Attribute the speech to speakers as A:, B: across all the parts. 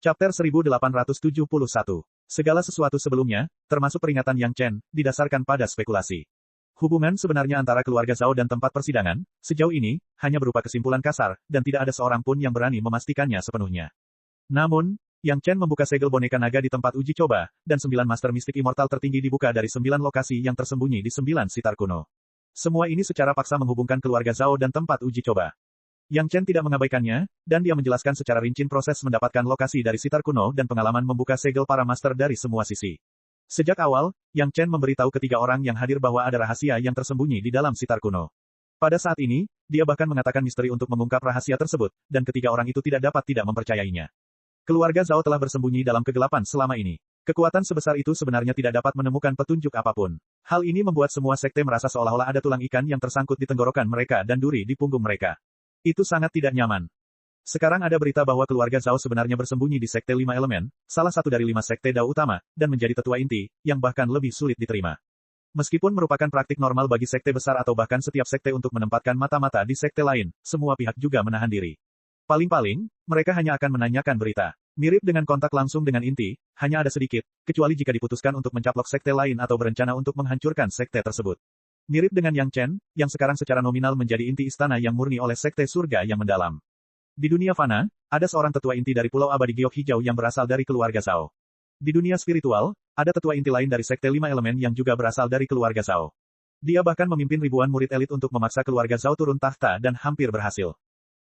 A: Chapter 1871. Segala sesuatu sebelumnya, termasuk peringatan Yang Chen, didasarkan pada spekulasi. Hubungan sebenarnya antara keluarga Zhao dan tempat persidangan, sejauh ini, hanya berupa kesimpulan kasar, dan tidak ada seorang pun yang berani memastikannya sepenuhnya. Namun, Yang Chen membuka segel boneka naga di tempat uji coba, dan 9 master mistik immortal tertinggi dibuka dari 9 lokasi yang tersembunyi di 9 sitar kuno. Semua ini secara paksa menghubungkan keluarga Zhao dan tempat uji coba. Yang Chen tidak mengabaikannya, dan dia menjelaskan secara rinci proses mendapatkan lokasi dari sitar kuno dan pengalaman membuka segel para master dari semua sisi. Sejak awal, Yang Chen memberitahu ketiga orang yang hadir bahwa ada rahasia yang tersembunyi di dalam sitar kuno. Pada saat ini, dia bahkan mengatakan misteri untuk mengungkap rahasia tersebut, dan ketiga orang itu tidak dapat tidak mempercayainya. Keluarga Zhao telah bersembunyi dalam kegelapan selama ini. Kekuatan sebesar itu sebenarnya tidak dapat menemukan petunjuk apapun. Hal ini membuat semua sekte merasa seolah-olah ada tulang ikan yang tersangkut di tenggorokan mereka dan duri di punggung mereka. Itu sangat tidak nyaman. Sekarang ada berita bahwa keluarga Zhao sebenarnya bersembunyi di Sekte 5 Elemen, salah satu dari 5 sekte Dao utama, dan menjadi tetua inti, yang bahkan lebih sulit diterima. Meskipun merupakan praktik normal bagi sekte besar atau bahkan setiap sekte untuk menempatkan mata-mata di sekte lain, semua pihak juga menahan diri. Paling-paling, mereka hanya akan menanyakan berita. Mirip dengan kontak langsung dengan inti, hanya ada sedikit, kecuali jika diputuskan untuk mencaplok sekte lain atau berencana untuk menghancurkan sekte tersebut. Mirip dengan Yang Chen, yang sekarang secara nominal menjadi inti istana yang murni oleh Sekte Surga yang mendalam. Di dunia fana, ada seorang tetua inti dari Pulau Abadi Giok Hijau yang berasal dari keluarga Zhao. Di dunia spiritual, ada tetua inti lain dari Sekte 5 Elemen yang juga berasal dari keluarga Zhao. Dia bahkan memimpin ribuan murid elit untuk memaksa keluarga Zhao turun tahta dan hampir berhasil.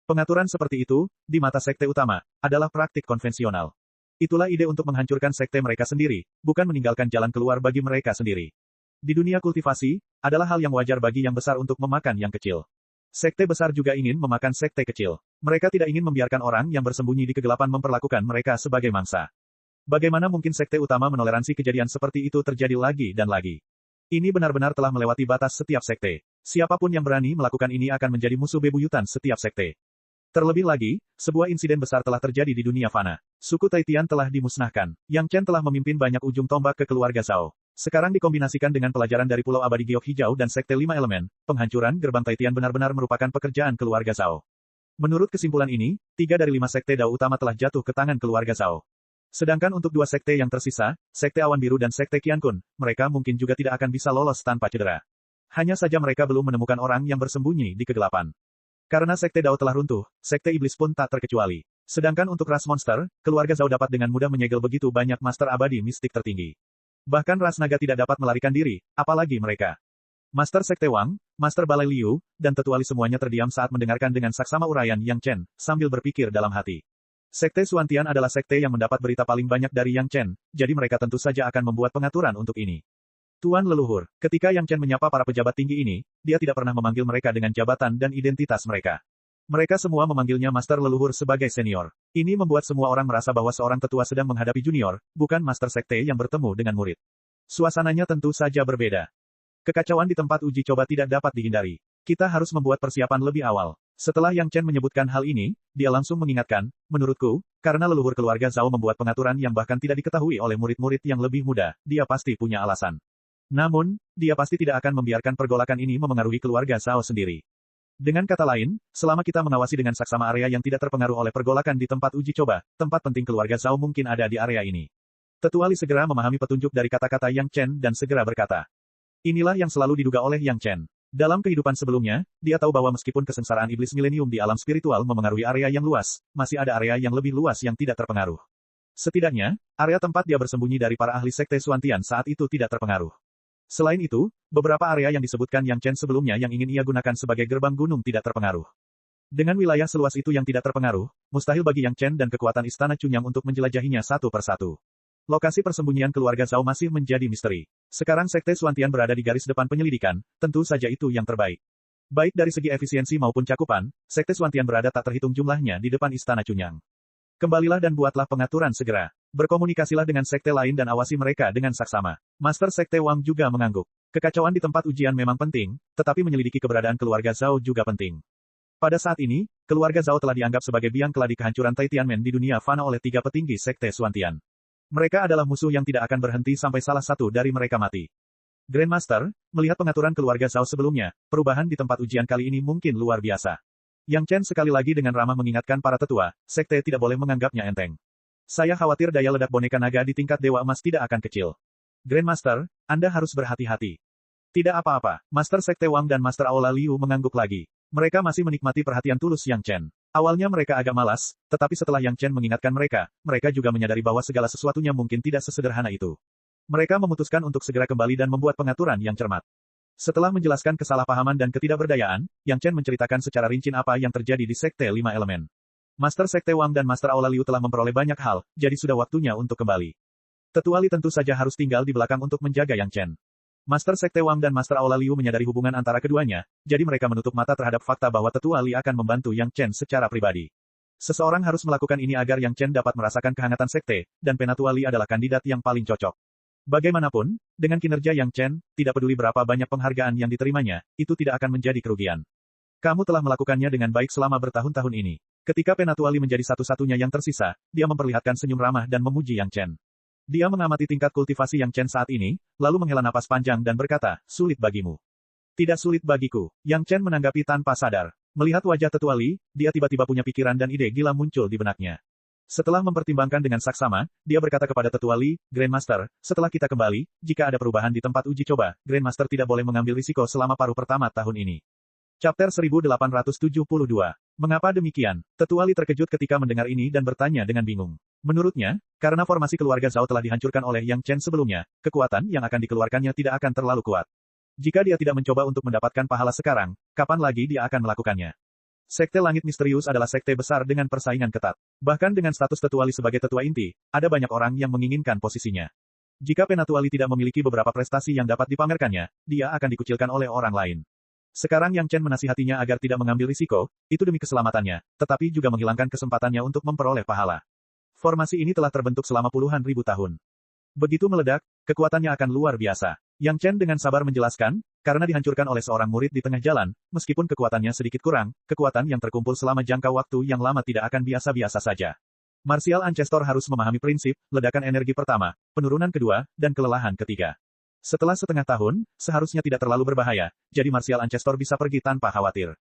A: Pengaturan seperti itu, di mata sekte utama, adalah praktik konvensional. Itulah ide untuk menghancurkan sekte mereka sendiri, bukan meninggalkan jalan keluar bagi mereka sendiri. Di dunia kultivasi, adalah hal yang wajar bagi yang besar untuk memakan yang kecil. Sekte besar juga ingin memakan sekte kecil. Mereka tidak ingin membiarkan orang yang bersembunyi di kegelapan memperlakukan mereka sebagai mangsa. Bagaimana mungkin sekte utama menoleransi kejadian seperti itu terjadi lagi dan lagi? Ini benar-benar telah melewati batas setiap sekte. Siapapun yang berani melakukan ini akan menjadi musuh bebuyutan setiap sekte. Terlebih lagi, sebuah insiden besar telah terjadi di dunia fana. Suku Taitian telah dimusnahkan. Yang Chen telah memimpin banyak ujung tombak ke keluarga Zhao. Sekarang dikombinasikan dengan pelajaran dari Pulau Abadi Giok Hijau dan Sekte 5 Elemen, penghancuran gerbang Taitian benar-benar merupakan pekerjaan keluarga Zhao. Menurut kesimpulan ini, 3 dari 5 sekte Dao utama telah jatuh ke tangan keluarga Zhao. Sedangkan untuk 2 sekte yang tersisa, Sekte Awan Biru dan Sekte Qiankun, mereka mungkin juga tidak akan bisa lolos tanpa cedera. Hanya saja mereka belum menemukan orang yang bersembunyi di kegelapan. Karena Sekte Dao telah runtuh, Sekte Iblis pun tak terkecuali. Sedangkan untuk ras monster, keluarga Zhao dapat dengan mudah menyegel begitu banyak master abadi mistik tertinggi. Bahkan ras naga tidak dapat melarikan diri, apalagi mereka. Master Sekte Wang, Master Balai Liu, dan Tetua Li semuanya terdiam saat mendengarkan dengan saksama uraian Yang Chen, sambil berpikir dalam hati. Sekte Xuantian adalah sekte yang mendapat berita paling banyak dari Yang Chen, jadi mereka tentu saja akan membuat pengaturan untuk ini. Tuan leluhur, ketika Yang Chen menyapa para pejabat tinggi ini, dia tidak pernah memanggil mereka dengan jabatan dan identitas mereka. Mereka semua memanggilnya Master Leluhur sebagai senior. Ini membuat semua orang merasa bahwa seorang tetua sedang menghadapi junior, bukan Master Sekte yang bertemu dengan murid. Suasananya tentu saja berbeda. Kekacauan di tempat uji coba tidak dapat dihindari. Kita harus membuat persiapan lebih awal. Setelah Yang Chen menyebutkan hal ini, dia langsung mengingatkan, menurutku, karena leluhur keluarga Zhao membuat pengaturan yang bahkan tidak diketahui oleh murid-murid yang lebih muda, dia pasti punya alasan. Namun, dia pasti tidak akan membiarkan pergolakan ini memengaruhi keluarga Zhao sendiri. Dengan kata lain, selama kita mengawasi dengan saksama area yang tidak terpengaruh oleh pergolakan di tempat uji coba, tempat penting keluarga Zhao mungkin ada di area ini. Tetua Li segera memahami petunjuk dari kata-kata Yang Chen dan segera berkata. Inilah yang selalu diduga oleh Yang Chen. Dalam kehidupan sebelumnya, dia tahu bahwa meskipun kesengsaraan iblis milenium di alam spiritual memengaruhi area yang luas, masih ada area yang lebih luas yang tidak terpengaruh. Setidaknya, area tempat dia bersembunyi dari para ahli Sekte Xuantian saat itu tidak terpengaruh. Selain itu, beberapa area yang disebutkan Yang Chen sebelumnya yang ingin ia gunakan sebagai gerbang gunung tidak terpengaruh. Dengan wilayah seluas itu yang tidak terpengaruh, mustahil bagi Yang Chen dan kekuatan Istana Chunyang untuk menjelajahinya satu persatu. Lokasi persembunyian keluarga Zhao masih menjadi misteri. Sekarang Sekte Xuantian berada di garis depan penyelidikan, tentu saja itu yang terbaik. Baik dari segi efisiensi maupun cakupan, Sekte Xuantian berada tak terhitung jumlahnya di depan Istana Chunyang. Kembalilah dan buatlah pengaturan segera. Berkomunikasilah dengan sekte lain dan awasi mereka dengan saksama. Master Sekte Wang juga mengangguk. Kekacauan di tempat ujian memang penting, tetapi menyelidiki keberadaan keluarga Zhao juga penting. Pada saat ini, keluarga Zhao telah dianggap sebagai biang keladi kehancuran Taitianmen di dunia fana oleh 3 petinggi Sekte Xuantian. Mereka adalah musuh yang tidak akan berhenti sampai salah satu dari mereka mati. Grandmaster, melihat pengaturan keluarga Zhao sebelumnya, perubahan di tempat ujian kali ini mungkin luar biasa. Yang Chen sekali lagi dengan ramah mengingatkan para tetua, sekte tidak boleh menganggapnya enteng. Saya khawatir daya ledak boneka naga di tingkat Dewa Emas tidak akan kecil. Grandmaster, Anda harus berhati-hati. Tidak apa-apa, Master Sekte Wang dan Master Aula Liu mengangguk lagi. Mereka masih menikmati perhatian tulus Yang Chen. Awalnya mereka agak malas, tetapi setelah Yang Chen mengingatkan mereka, mereka juga menyadari bahwa segala sesuatunya mungkin tidak sesederhana itu. Mereka memutuskan untuk segera kembali dan membuat pengaturan yang cermat. Setelah menjelaskan kesalahpahaman dan ketidakberdayaan, Yang Chen menceritakan secara rinci apa yang terjadi di Sekte Lima Elemen. Master Sekte Wang dan Master Aula Liu telah memperoleh banyak hal, jadi sudah waktunya untuk kembali. Tetua Li tentu saja harus tinggal di belakang untuk menjaga Yang Chen. Master Sekte Wang dan Master Aula Liu menyadari hubungan antara keduanya, jadi mereka menutup mata terhadap fakta bahwa Tetua Li akan membantu Yang Chen secara pribadi. Seseorang harus melakukan ini agar Yang Chen dapat merasakan kehangatan sekte, dan Penatua Li adalah kandidat yang paling cocok. Bagaimanapun, dengan kinerja Yang Chen, tidak peduli berapa banyak penghargaan yang diterimanya, itu tidak akan menjadi kerugian. Kamu telah melakukannya dengan baik selama bertahun-tahun ini. Ketika Penatua Li menjadi satu-satunya yang tersisa, dia memperlihatkan senyum ramah dan memuji Yang Chen. Dia mengamati tingkat kultivasi Yang Chen saat ini, lalu menghela napas panjang dan berkata, sulit bagimu. Tidak sulit bagiku. Yang Chen menanggapi tanpa sadar. Melihat wajah Tetua Li, dia tiba-tiba punya pikiran dan ide gila muncul di benaknya. Setelah mempertimbangkan dengan saksama, dia berkata kepada Tetua Li, Grandmaster, setelah kita kembali, jika ada perubahan di tempat uji coba, Grandmaster tidak boleh mengambil risiko selama paruh pertama tahun ini. Chapter 1872. Mengapa demikian? Tetua Li terkejut ketika mendengar ini dan bertanya dengan bingung. Menurutnya, karena formasi keluarga Zhao telah dihancurkan oleh Yang Chen sebelumnya, kekuatan yang akan dikeluarkannya tidak akan terlalu kuat. Jika dia tidak mencoba untuk mendapatkan pahala sekarang, kapan lagi dia akan melakukannya? Sekte Langit Misterius adalah sekte besar dengan persaingan ketat. Bahkan dengan status Tetua Li sebagai tetua inti, ada banyak orang yang menginginkan posisinya. Jika Penatua Li tidak memiliki beberapa prestasi yang dapat dipamerkannya, dia akan dikucilkan oleh orang lain. Sekarang Yang Chen menasihatinya agar tidak mengambil risiko, itu demi keselamatannya, tetapi juga menghilangkan kesempatannya untuk memperoleh pahala. Formasi ini telah terbentuk selama puluhan ribu tahun. Begitu meledak, kekuatannya akan luar biasa. Yang Chen dengan sabar menjelaskan, karena dihancurkan oleh seorang murid di tengah jalan, meskipun kekuatannya sedikit kurang, kekuatan yang terkumpul selama jangka waktu yang lama tidak akan biasa-biasa saja. Martial Ancestor harus memahami prinsip, ledakan energi pertama, penurunan kedua, dan kelelahan ketiga. Setelah setengah tahun, seharusnya tidak terlalu berbahaya, jadi Martial Ancestor bisa pergi tanpa khawatir.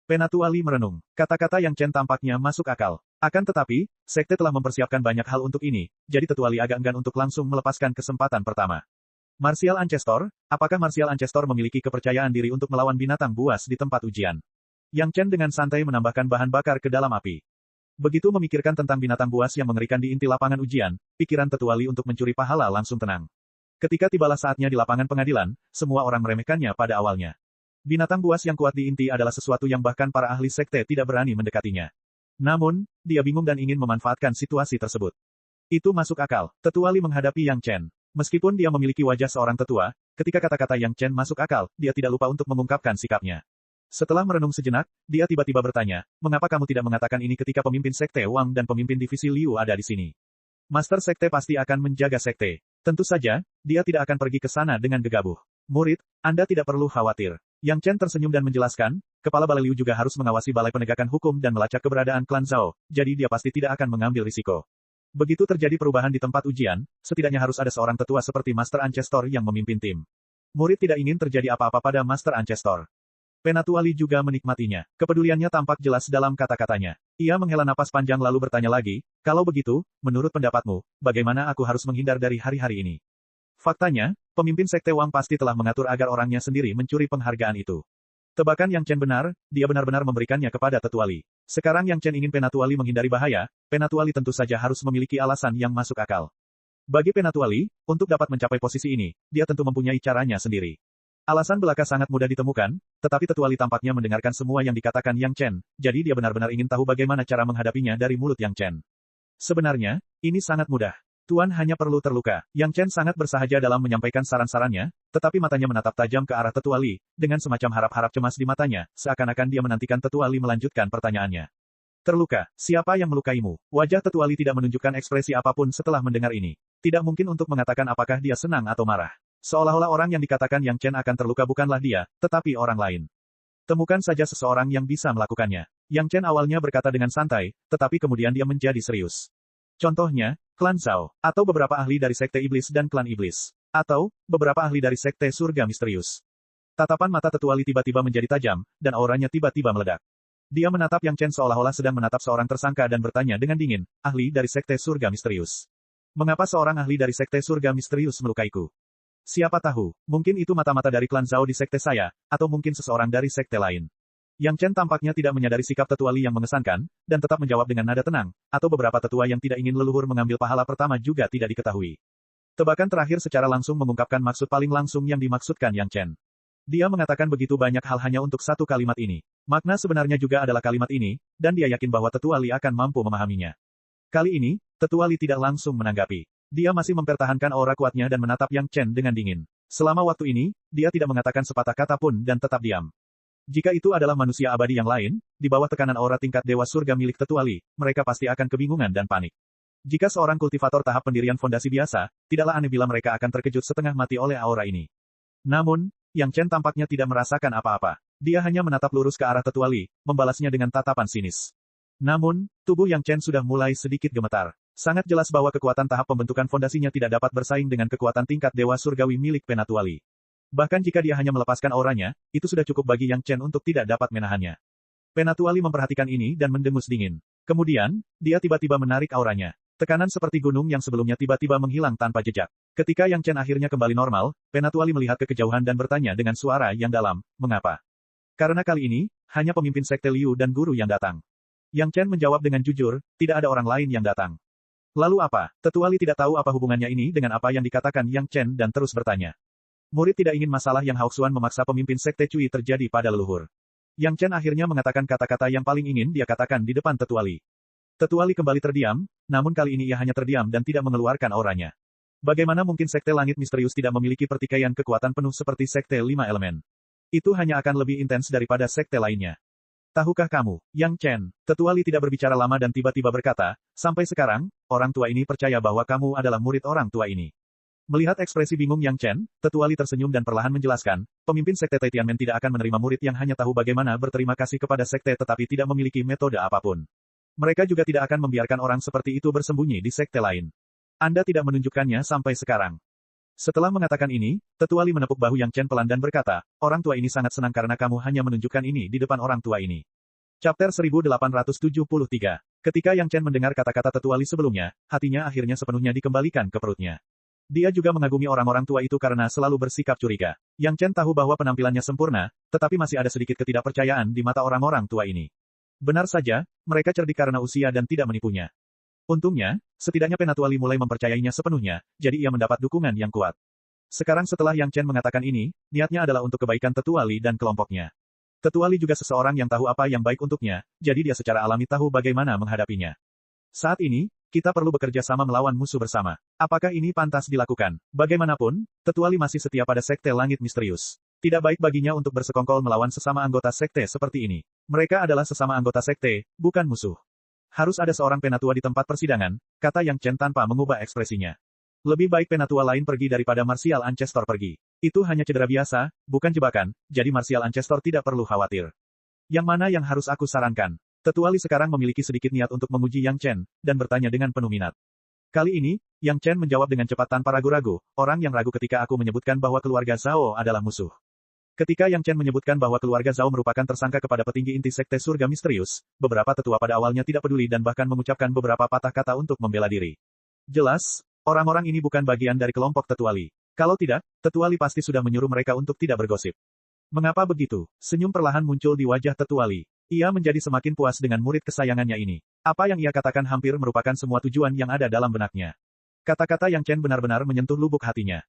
A: Penatua Li merenung. Kata-kata Yang Chen tampaknya masuk akal. Akan tetapi, sekte telah mempersiapkan banyak hal untuk ini, jadi Tetua Li agak enggan untuk langsung melepaskan kesempatan pertama. Martial Ancestor, apakah Martial Ancestor memiliki kepercayaan diri untuk melawan binatang buas di tempat ujian? Yang Chen dengan santai menambahkan bahan bakar ke dalam api. Begitu memikirkan tentang binatang buas yang mengerikan di inti lapangan ujian, pikiran Tetua Li untuk mencuri pahala langsung tenang. Ketika tibalah saatnya di lapangan pengadilan, semua orang meremehkannya pada awalnya. Binatang buas yang kuat di inti adalah sesuatu yang bahkan para ahli sekte tidak berani mendekatinya. Namun, dia bingung dan ingin memanfaatkan situasi tersebut. Itu masuk akal. Tetua Li menghadapi Yang Chen. Meskipun dia memiliki wajah seorang tetua, ketika kata-kata Yang Chen masuk akal, dia tidak lupa untuk mengungkapkan sikapnya. Setelah merenung sejenak, dia tiba-tiba bertanya, mengapa kamu tidak mengatakan ini ketika pemimpin sekte Wang dan pemimpin divisi Liu ada di sini? Master sekte pasti akan menjaga sekte. Tentu saja, dia tidak akan pergi ke sana dengan gegabah. Murid, Anda tidak perlu khawatir. Yang Chen tersenyum dan menjelaskan, Kepala Balai Liu juga harus mengawasi Balai Penegakan Hukum dan melacak keberadaan klan Zhao, jadi dia pasti tidak akan mengambil risiko. Begitu terjadi perubahan di tempat ujian, setidaknya harus ada seorang tetua seperti Master Ancestor yang memimpin tim. Murid tidak ingin terjadi apa-apa pada Master Ancestor. Penatua Li juga menikmatinya. Kepeduliannya tampak jelas dalam kata-katanya. Ia menghela napas panjang lalu bertanya lagi, kalau begitu, menurut pendapatmu, bagaimana aku harus menghindar dari hari-hari ini? Faktanya, pemimpin sekte Wang pasti telah mengatur agar orangnya sendiri mencuri penghargaan itu. Tebakan Yang Chen benar, dia benar-benar memberikannya kepada Tetua Li. Sekarang Yang Chen ingin Penatua Li menghindari bahaya, Penatua Li tentu saja harus memiliki alasan yang masuk akal. Bagi Penatua Li, untuk dapat mencapai posisi ini, dia tentu mempunyai caranya sendiri. Alasan belaka sangat mudah ditemukan, tetapi Tetua Li tampaknya mendengarkan semua yang dikatakan Yang Chen, jadi dia benar-benar ingin tahu bagaimana cara menghadapinya dari mulut Yang Chen. Sebenarnya, ini sangat mudah. Tuan hanya perlu terluka. Yang Chen sangat bersahaja dalam menyampaikan saran-sarannya, tetapi matanya menatap tajam ke arah Tetua Li, dengan semacam harap-harap cemas di matanya, seakan-akan dia menantikan Tetua Li melanjutkan pertanyaannya. Terluka, siapa yang melukaimu? Wajah Tetua Li tidak menunjukkan ekspresi apapun setelah mendengar ini. Tidak mungkin untuk mengatakan apakah dia senang atau marah. Seolah-olah orang yang dikatakan Yang Chen akan terluka bukanlah dia, tetapi orang lain. Temukan saja seseorang yang bisa melakukannya. Yang Chen awalnya berkata dengan santai, tetapi kemudian dia menjadi serius. Contohnya, klan Zhao, atau beberapa ahli dari Sekte Iblis dan klan Iblis. Atau, beberapa ahli dari Sekte Surga Misterius. Tatapan mata Tetua Li tiba-tiba menjadi tajam, dan auranya tiba-tiba meledak. Dia menatap Yang Chen seolah-olah sedang menatap seorang tersangka dan bertanya dengan dingin, ahli dari Sekte Surga Misterius. Mengapa seorang ahli dari Sekte Surga Misterius melukaiku? Siapa tahu, mungkin itu mata-mata dari klan Zhao di sekte saya, atau mungkin seseorang dari sekte lain. Yang Chen tampaknya tidak menyadari sikap tetua Li yang mengesankan, dan tetap menjawab dengan nada tenang, atau beberapa tetua yang tidak ingin leluhur mengambil pahala pertama juga tidak diketahui. Tebakan terakhir secara langsung mengungkapkan maksud paling langsung yang dimaksudkan Yang Chen. Dia mengatakan begitu banyak hal hanya untuk satu kalimat ini. Makna sebenarnya juga adalah kalimat ini, dan dia yakin bahwa tetua Li akan mampu memahaminya. Kali ini, tetua Li tidak langsung menanggapi. Dia masih mempertahankan aura kuatnya dan menatap Yang Chen dengan dingin. Selama waktu ini, dia tidak mengatakan sepatah kata pun dan tetap diam. Jika itu adalah manusia abadi yang lain, di bawah tekanan aura tingkat Dewa Surga milik tetua Li, mereka pasti akan kebingungan dan panik. Jika seorang kultivator tahap pendirian fondasi biasa, tidaklah aneh bila mereka akan terkejut setengah mati oleh aura ini. Namun, Yang Chen tampaknya tidak merasakan apa-apa. Dia hanya menatap lurus ke arah tetua Li, membalasnya dengan tatapan sinis. Namun, tubuh Yang Chen sudah mulai sedikit gemetar. Sangat jelas bahwa kekuatan tahap pembentukan fondasinya tidak dapat bersaing dengan kekuatan tingkat Dewa Surgawi milik Penatua Li. Bahkan jika dia hanya melepaskan auranya, itu sudah cukup bagi Yang Chen untuk tidak dapat menahannya. Penatua Li memperhatikan ini dan mendengus dingin. Kemudian, dia tiba-tiba menarik auranya. Tekanan seperti gunung yang sebelumnya tiba-tiba menghilang tanpa jejak. Ketika Yang Chen akhirnya kembali normal, Penatua Li melihat ke kejauhan dan bertanya dengan suara yang dalam, mengapa? Karena kali ini, hanya pemimpin sekte Liu dan guru yang datang. Yang Chen menjawab dengan jujur, tidak ada orang lain yang datang. Lalu apa? Tetua Li tidak tahu apa hubungannya ini dengan apa yang dikatakan Yang Chen dan terus bertanya. Murid tidak ingin masalah yang Hauxuan memaksa pemimpin sekte Cui terjadi pada leluhur. Yang Chen akhirnya mengatakan kata-kata yang paling ingin dia katakan di depan Tetua Li. Tetua Li kembali terdiam, namun kali ini ia hanya terdiam dan tidak mengeluarkan auranya. Bagaimana mungkin Sekte Langit Misterius tidak memiliki pertikaian kekuatan penuh seperti Sekte Lima Elemen? Itu hanya akan lebih intens daripada sekte lainnya. Tahukah kamu, Yang Chen? Tetua Li tidak berbicara lama dan tiba-tiba berkata, sampai sekarang, orang tua ini percaya bahwa kamu adalah murid orang tua ini. Melihat ekspresi bingung Yang Chen, Tetua Li tersenyum dan perlahan menjelaskan, pemimpin sekte Tianmen tidak akan menerima murid yang hanya tahu bagaimana berterima kasih kepada sekte tetapi tidak memiliki metode apapun. Mereka juga tidak akan membiarkan orang seperti itu bersembunyi di sekte lain. Anda tidak menunjukkannya sampai sekarang. Setelah mengatakan ini, Tetua Li menepuk bahu Yang Chen pelan dan berkata, orang tua ini sangat senang karena kamu hanya menunjukkan ini di depan orang tua ini. Chapter 1873. Ketika Yang Chen mendengar kata-kata Tetua Li sebelumnya, hatinya akhirnya sepenuhnya dikembalikan ke perutnya. Dia juga mengagumi orang-orang tua itu karena selalu bersikap curiga. Yang Chen tahu bahwa penampilannya sempurna, tetapi masih ada sedikit ketidakpercayaan di mata orang-orang tua ini. Benar saja, mereka cerdik karena usia dan tidak menipunya. Untungnya, setidaknya Penatua Li mulai mempercayainya sepenuhnya, jadi ia mendapat dukungan yang kuat. Sekarang setelah Yang Chen mengatakan ini, niatnya adalah untuk kebaikan Tetua Li dan kelompoknya. Tetua Li juga seseorang yang tahu apa yang baik untuknya, jadi dia secara alami tahu bagaimana menghadapinya. Saat ini, kita perlu bekerja sama melawan musuh bersama. Apakah ini pantas dilakukan? Bagaimanapun, Tetua Li masih setia pada Sekte Langit Misterius. Tidak baik baginya untuk bersekongkol melawan sesama anggota sekte seperti ini. Mereka adalah sesama anggota sekte, bukan musuh. Harus ada seorang penatua di tempat persidangan, kata Yang Chen tanpa mengubah ekspresinya. Lebih baik penatua lain pergi daripada Martial Ancestor pergi. Itu hanya cedera biasa, bukan jebakan, jadi Martial Ancestor tidak perlu khawatir. Yang mana yang harus aku sarankan? Tetua Li sekarang memiliki sedikit niat untuk menguji Yang Chen, dan bertanya dengan penuh minat. Kali ini, Yang Chen menjawab dengan cepat tanpa ragu-ragu, orang yang ragu ketika aku menyebutkan bahwa keluarga Zhao adalah musuh. Ketika Yang Chen menyebutkan bahwa keluarga Zhao merupakan tersangka kepada petinggi inti Sekte Surga Misterius, beberapa tetua pada awalnya tidak peduli dan bahkan mengucapkan beberapa patah kata untuk membela diri. Jelas, orang-orang ini bukan bagian dari kelompok Tetua Li. Kalau tidak, Tetua Li pasti sudah menyuruh mereka untuk tidak bergosip. Mengapa begitu? Senyum perlahan muncul di wajah Tetua Li. Ia menjadi semakin puas dengan murid kesayangannya ini. Apa yang ia katakan hampir merupakan semua tujuan yang ada dalam benaknya. Kata-kata Yang Chen benar-benar menyentuh lubuk hatinya.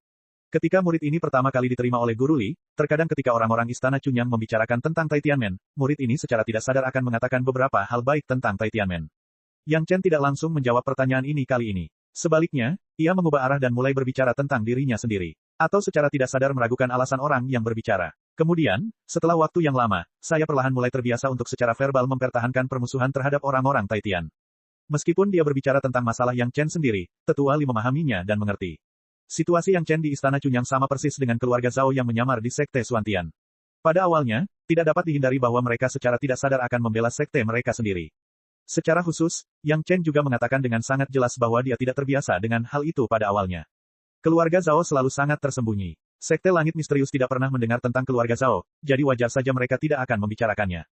A: Ketika murid ini pertama kali diterima oleh Guru Li, terkadang ketika orang-orang Istana Chunyang membicarakan tentang Tai Tianmen, murid ini secara tidak sadar akan mengatakan beberapa hal baik tentang Tai Tianmen. Yang Chen tidak langsung menjawab pertanyaan ini kali ini. Sebaliknya, ia mengubah arah dan mulai berbicara tentang dirinya sendiri. Atau secara tidak sadar meragukan alasan orang yang berbicara. Kemudian, setelah waktu yang lama, saya perlahan mulai terbiasa untuk secara verbal mempertahankan permusuhan terhadap orang-orang Tai Tian. Meskipun dia berbicara tentang masalah Yang Chen sendiri, Tetua Li memahaminya dan mengerti. Situasi Yang Chen di Istana Chunyang sama persis dengan keluarga Zhao yang menyamar di Sekte Xuantian. Pada awalnya, tidak dapat dihindari bahwa mereka secara tidak sadar akan membela sekte mereka sendiri. Secara khusus, Yang Chen juga mengatakan dengan sangat jelas bahwa dia tidak terbiasa dengan hal itu pada awalnya. Keluarga Zhao selalu sangat tersembunyi. Sekte Langit Misterius tidak pernah mendengar tentang keluarga Zhao, jadi wajar saja mereka tidak akan membicarakannya.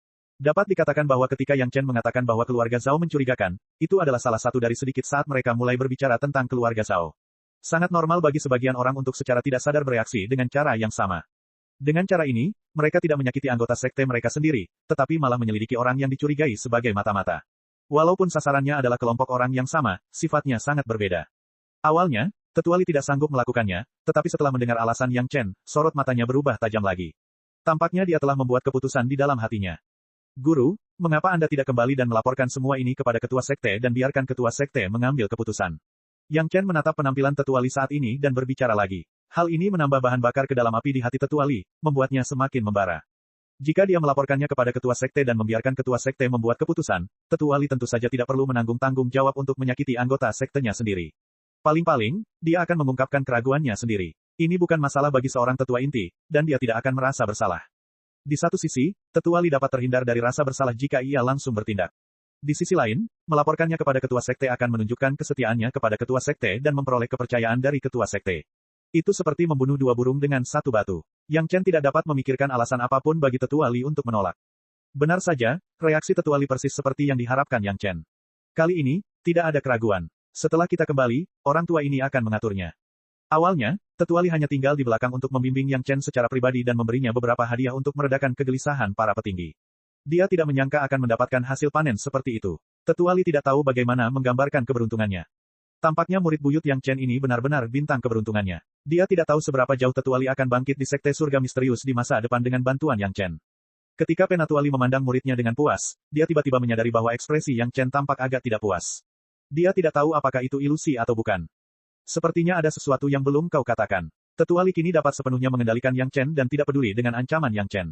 A: Dapat dikatakan bahwa ketika Yang Chen mengatakan bahwa keluarga Zhao mencurigakan, itu adalah salah satu dari sedikit saat mereka mulai berbicara tentang keluarga Zhao. Sangat normal bagi sebagian orang untuk secara tidak sadar bereaksi dengan cara yang sama. Dengan cara ini, mereka tidak menyakiti anggota sekte mereka sendiri, tetapi malah menyelidiki orang yang dicurigai sebagai mata-mata. Walaupun sasarannya adalah kelompok orang yang sama, sifatnya sangat berbeda. Awalnya, Tetuali tidak sanggup melakukannya, tetapi setelah mendengar alasan Yang Chen, sorot matanya berubah tajam lagi. Tampaknya dia telah membuat keputusan di dalam hatinya. Guru, mengapa Anda tidak kembali dan melaporkan semua ini kepada ketua sekte dan biarkan ketua sekte mengambil keputusan? Yang Chen menatap penampilan Tetuali saat ini dan berbicara lagi. Hal ini menambah bahan bakar ke dalam api di hati Tetuali, membuatnya semakin membara. Jika dia melaporkannya kepada ketua sekte dan membiarkan ketua sekte membuat keputusan, Tetuali tentu saja tidak perlu menanggung tanggung jawab untuk menyakiti anggota sektenya sendiri. Paling-paling, dia akan mengungkapkan keraguannya sendiri. Ini bukan masalah bagi seorang tetua inti, dan dia tidak akan merasa bersalah. Di satu sisi, Tetuali dapat terhindar dari rasa bersalah jika ia langsung bertindak. Di sisi lain, melaporkannya kepada ketua sekte akan menunjukkan kesetiaannya kepada ketua sekte dan memperoleh kepercayaan dari ketua sekte. Itu seperti membunuh dua burung dengan satu batu. Yang Chen tidak dapat memikirkan alasan apapun bagi Tetuali untuk menolak. Benar saja, reaksi Tetuali persis seperti yang diharapkan Yang Chen. Kali ini, tidak ada keraguan. Setelah kita kembali, orang tua ini akan mengaturnya. Awalnya, Tetuali hanya tinggal di belakang untuk membimbing Yang Chen secara pribadi dan memberinya beberapa hadiah untuk meredakan kegelisahan para petinggi. Dia tidak menyangka akan mendapatkan hasil panen seperti itu. Tetuali tidak tahu bagaimana menggambarkan keberuntungannya. Tampaknya murid buyut Yang Chen ini benar-benar bintang keberuntungannya. Dia tidak tahu seberapa jauh Tetuali akan bangkit di sekte surga misterius di masa depan dengan bantuan Yang Chen. Ketika Penatuali memandang muridnya dengan puas, dia tiba-tiba menyadari bahwa ekspresi Yang Chen tampak agak tidak puas. Dia tidak tahu apakah itu ilusi atau bukan. Sepertinya ada sesuatu yang belum kau katakan. Tetuali kini dapat sepenuhnya mengendalikan Yang Chen dan tidak peduli dengan ancaman Yang Chen.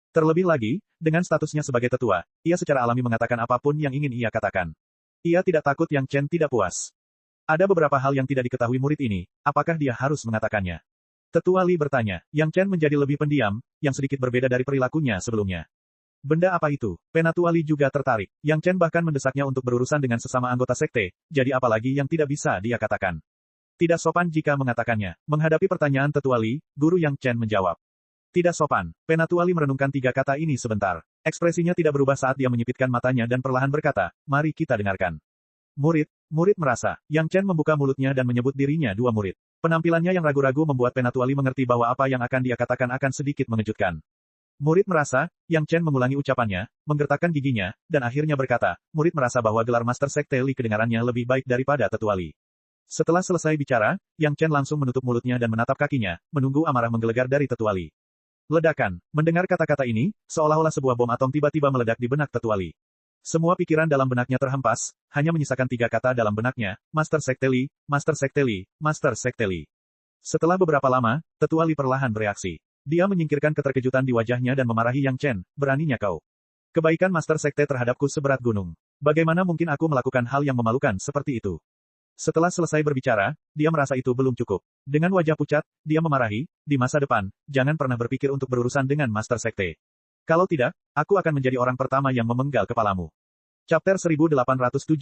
A: Terlebih lagi, dengan statusnya sebagai tetua, ia secara alami mengatakan apapun yang ingin ia katakan. Ia tidak takut Yang Chen tidak puas. Ada beberapa hal yang tidak diketahui murid ini, apakah dia harus mengatakannya? Tetuali bertanya. Yang Chen menjadi lebih pendiam, yang sedikit berbeda dari perilakunya sebelumnya. Benda apa itu? Penatuali juga tertarik. Yang Chen bahkan mendesaknya untuk berurusan dengan sesama anggota sekte, jadi apalagi yang tidak bisa dia katakan. Tidak sopan jika mengatakannya. Menghadapi pertanyaan Tetuali, guru Yang Chen menjawab. Tidak sopan. Penatuali merenungkan tiga kata ini sebentar. Ekspresinya tidak berubah saat dia menyipitkan matanya dan perlahan berkata, mari kita dengarkan. Murid merasa. Yang Chen membuka mulutnya dan menyebut dirinya dua murid. Penampilannya yang ragu-ragu membuat Penatuali mengerti bahwa apa yang akan dia katakan akan sedikit mengejutkan. Murid merasa, Yang Chen mengulangi ucapannya, menggertakkan giginya, dan akhirnya berkata, murid merasa bahwa gelar Master Sekte Li kedengarannya lebih baik daripada Tetuali. Setelah selesai bicara, Yang Chen langsung menutup mulutnya dan menatap kakinya, menunggu amarah menggelegar dari Tetuali. Ledakan. Mendengar kata-kata ini, seolah-olah sebuah bom atom tiba-tiba meledak di benak Tetuali. Semua pikiran dalam benaknya terhempas, hanya menyisakan tiga kata dalam benaknya, Master Sekte Li, Master Sekte Li, Master Sekte Li. Setelah beberapa lama, Tetuali perlahan bereaksi. Dia menyingkirkan keterkejutan di wajahnya dan memarahi Yang Chen, beraninya kau. Kebaikan Master Sekte terhadapku seberat gunung. Bagaimana mungkin aku melakukan hal yang memalukan seperti itu? Setelah selesai berbicara, dia merasa itu belum cukup. Dengan wajah pucat, dia memarahi, di masa depan, jangan pernah berpikir untuk berurusan dengan Master Sekte. Kalau tidak, aku akan menjadi orang pertama yang memenggal kepalamu. Chapter 1874.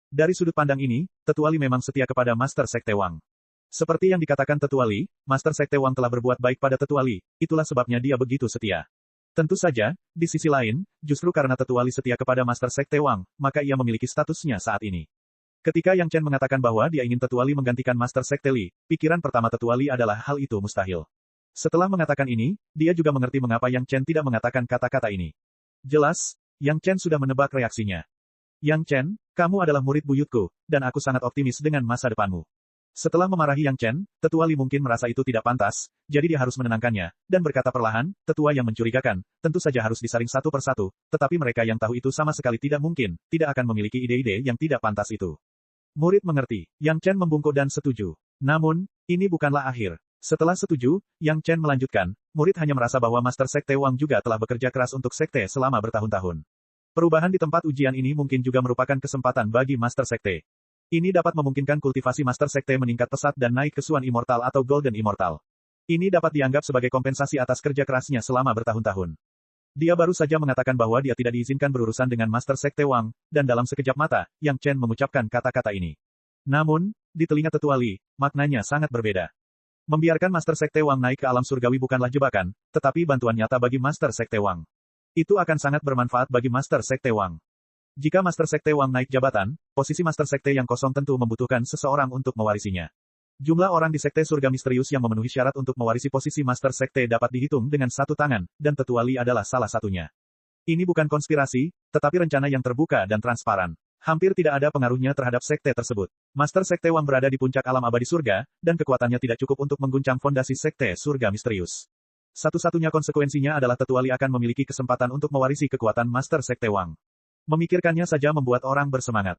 A: Dari sudut pandang ini, Tetuali memang setia kepada Master Sekte Wang. Seperti yang dikatakan Tetuali, Master Sekte Wang telah berbuat baik pada Tetuali, itulah sebabnya dia begitu setia. Tentu saja, di sisi lain, justru karena Tetuali setia kepada Master Sekte Wang, maka ia memiliki statusnya saat ini. Ketika Yang Chen mengatakan bahwa dia ingin Tetuali menggantikan Master Sekte Li, pikiran pertama Tetuali adalah hal itu mustahil. Setelah mengatakan ini, dia juga mengerti mengapa Yang Chen tidak mengatakan kata-kata ini. Jelas, Yang Chen sudah menebak reaksinya. Yang Chen, kamu adalah murid buyutku, dan aku sangat optimis dengan masa depanmu. Setelah memarahi Yang Chen, Tetuali mungkin merasa itu tidak pantas, jadi dia harus menenangkannya, dan berkata perlahan, tetua yang mencurigakan, tentu saja harus disaring satu persatu, tetapi mereka yang tahu itu sama sekali tidak mungkin, tidak akan memiliki ide-ide yang tidak pantas itu. Murid mengerti. Yang Chen membungkuk dan setuju. Namun, ini bukanlah akhir. Setelah setuju, Yang Chen melanjutkan, murid hanya merasa bahwa Master Sekte Wang juga telah bekerja keras untuk sekte selama bertahun-tahun. Perubahan di tempat ujian ini mungkin juga merupakan kesempatan bagi Master Sekte. Ini dapat memungkinkan kultivasi Master Sekte meningkat pesat dan naik ke Suan Immortal atau Golden Immortal. Ini dapat dianggap sebagai kompensasi atas kerja kerasnya selama bertahun-tahun. Dia baru saja mengatakan bahwa dia tidak diizinkan berurusan dengan Master Sekte Wang, dan dalam sekejap mata, Yang Chen mengucapkan kata-kata ini. Namun, di telinga Tetuali, maknanya sangat berbeda. Membiarkan Master Sekte Wang naik ke alam surgawi bukanlah jebakan, tetapi bantuan nyata bagi Master Sekte Wang. Itu akan sangat bermanfaat bagi Master Sekte Wang. Jika Master Sekte Wang naik jabatan, posisi Master Sekte yang kosong tentu membutuhkan seseorang untuk mewarisinya. Jumlah orang di Sekte Surga Misterius yang memenuhi syarat untuk mewarisi posisi Master Sekte dapat dihitung dengan satu tangan, dan Tetua Li adalah salah satunya. Ini bukan konspirasi, tetapi rencana yang terbuka dan transparan. Hampir tidak ada pengaruhnya terhadap sekte tersebut. Master Sekte Wang berada di puncak alam abadi surga, dan kekuatannya tidak cukup untuk mengguncang fondasi Sekte Surga Misterius. Satu-satunya konsekuensinya adalah Tetua Li akan memiliki kesempatan untuk mewarisi kekuatan Master Sekte Wang. Memikirkannya saja membuat orang bersemangat.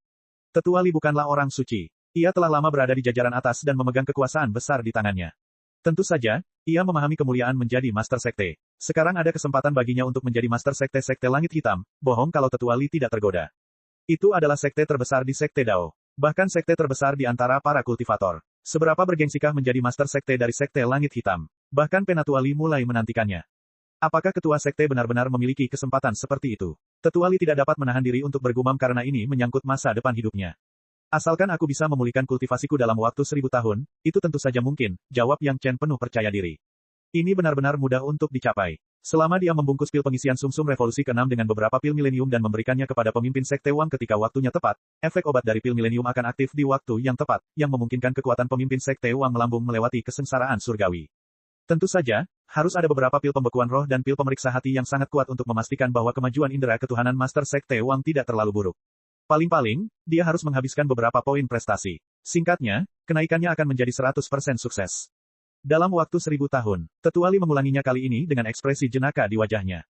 A: Tetua Li bukanlah orang suci. Ia telah lama berada di jajaran atas dan memegang kekuasaan besar di tangannya. Tentu saja, ia memahami kemuliaan menjadi Master Sekte. Sekarang ada kesempatan baginya untuk menjadi Master Sekte Langit Hitam, bohong kalau Tetua Li tidak tergoda. Itu adalah sekte terbesar di Sekte Dao. Bahkan sekte terbesar di antara para kultivator. Seberapa bergengsikah menjadi Master Sekte dari Sekte Langit Hitam? Bahkan Penatua Li mulai menantikannya. Apakah ketua sekte benar-benar memiliki kesempatan seperti itu? Tetua Li tidak dapat menahan diri untuk bergumam karena ini menyangkut masa depan hidupnya. Asalkan aku bisa memulihkan kultivasiku dalam waktu 1000 tahun, itu tentu saja mungkin, jawab Yang Chen penuh percaya diri. Ini benar-benar mudah untuk dicapai. Selama dia membungkus pil pengisian sumsum revolusi ke-6 dengan beberapa pil milenium dan memberikannya kepada pemimpin Sekte Wang ketika waktunya tepat, efek obat dari pil milenium akan aktif di waktu yang tepat, yang memungkinkan kekuatan pemimpin Sekte Wang melambung melewati kesengsaraan surgawi. Tentu saja, harus ada beberapa pil pembekuan roh dan pil pemeriksa hati yang sangat kuat untuk memastikan bahwa kemajuan indera ketuhanan Master Sekte Wang tidak terlalu buruk. Paling-paling, dia harus menghabiskan beberapa poin prestasi. Singkatnya, kenaikannya akan menjadi 100% sukses. Dalam waktu 1000 tahun, Tetua Li mengulanginya kali ini dengan ekspresi jenaka di wajahnya.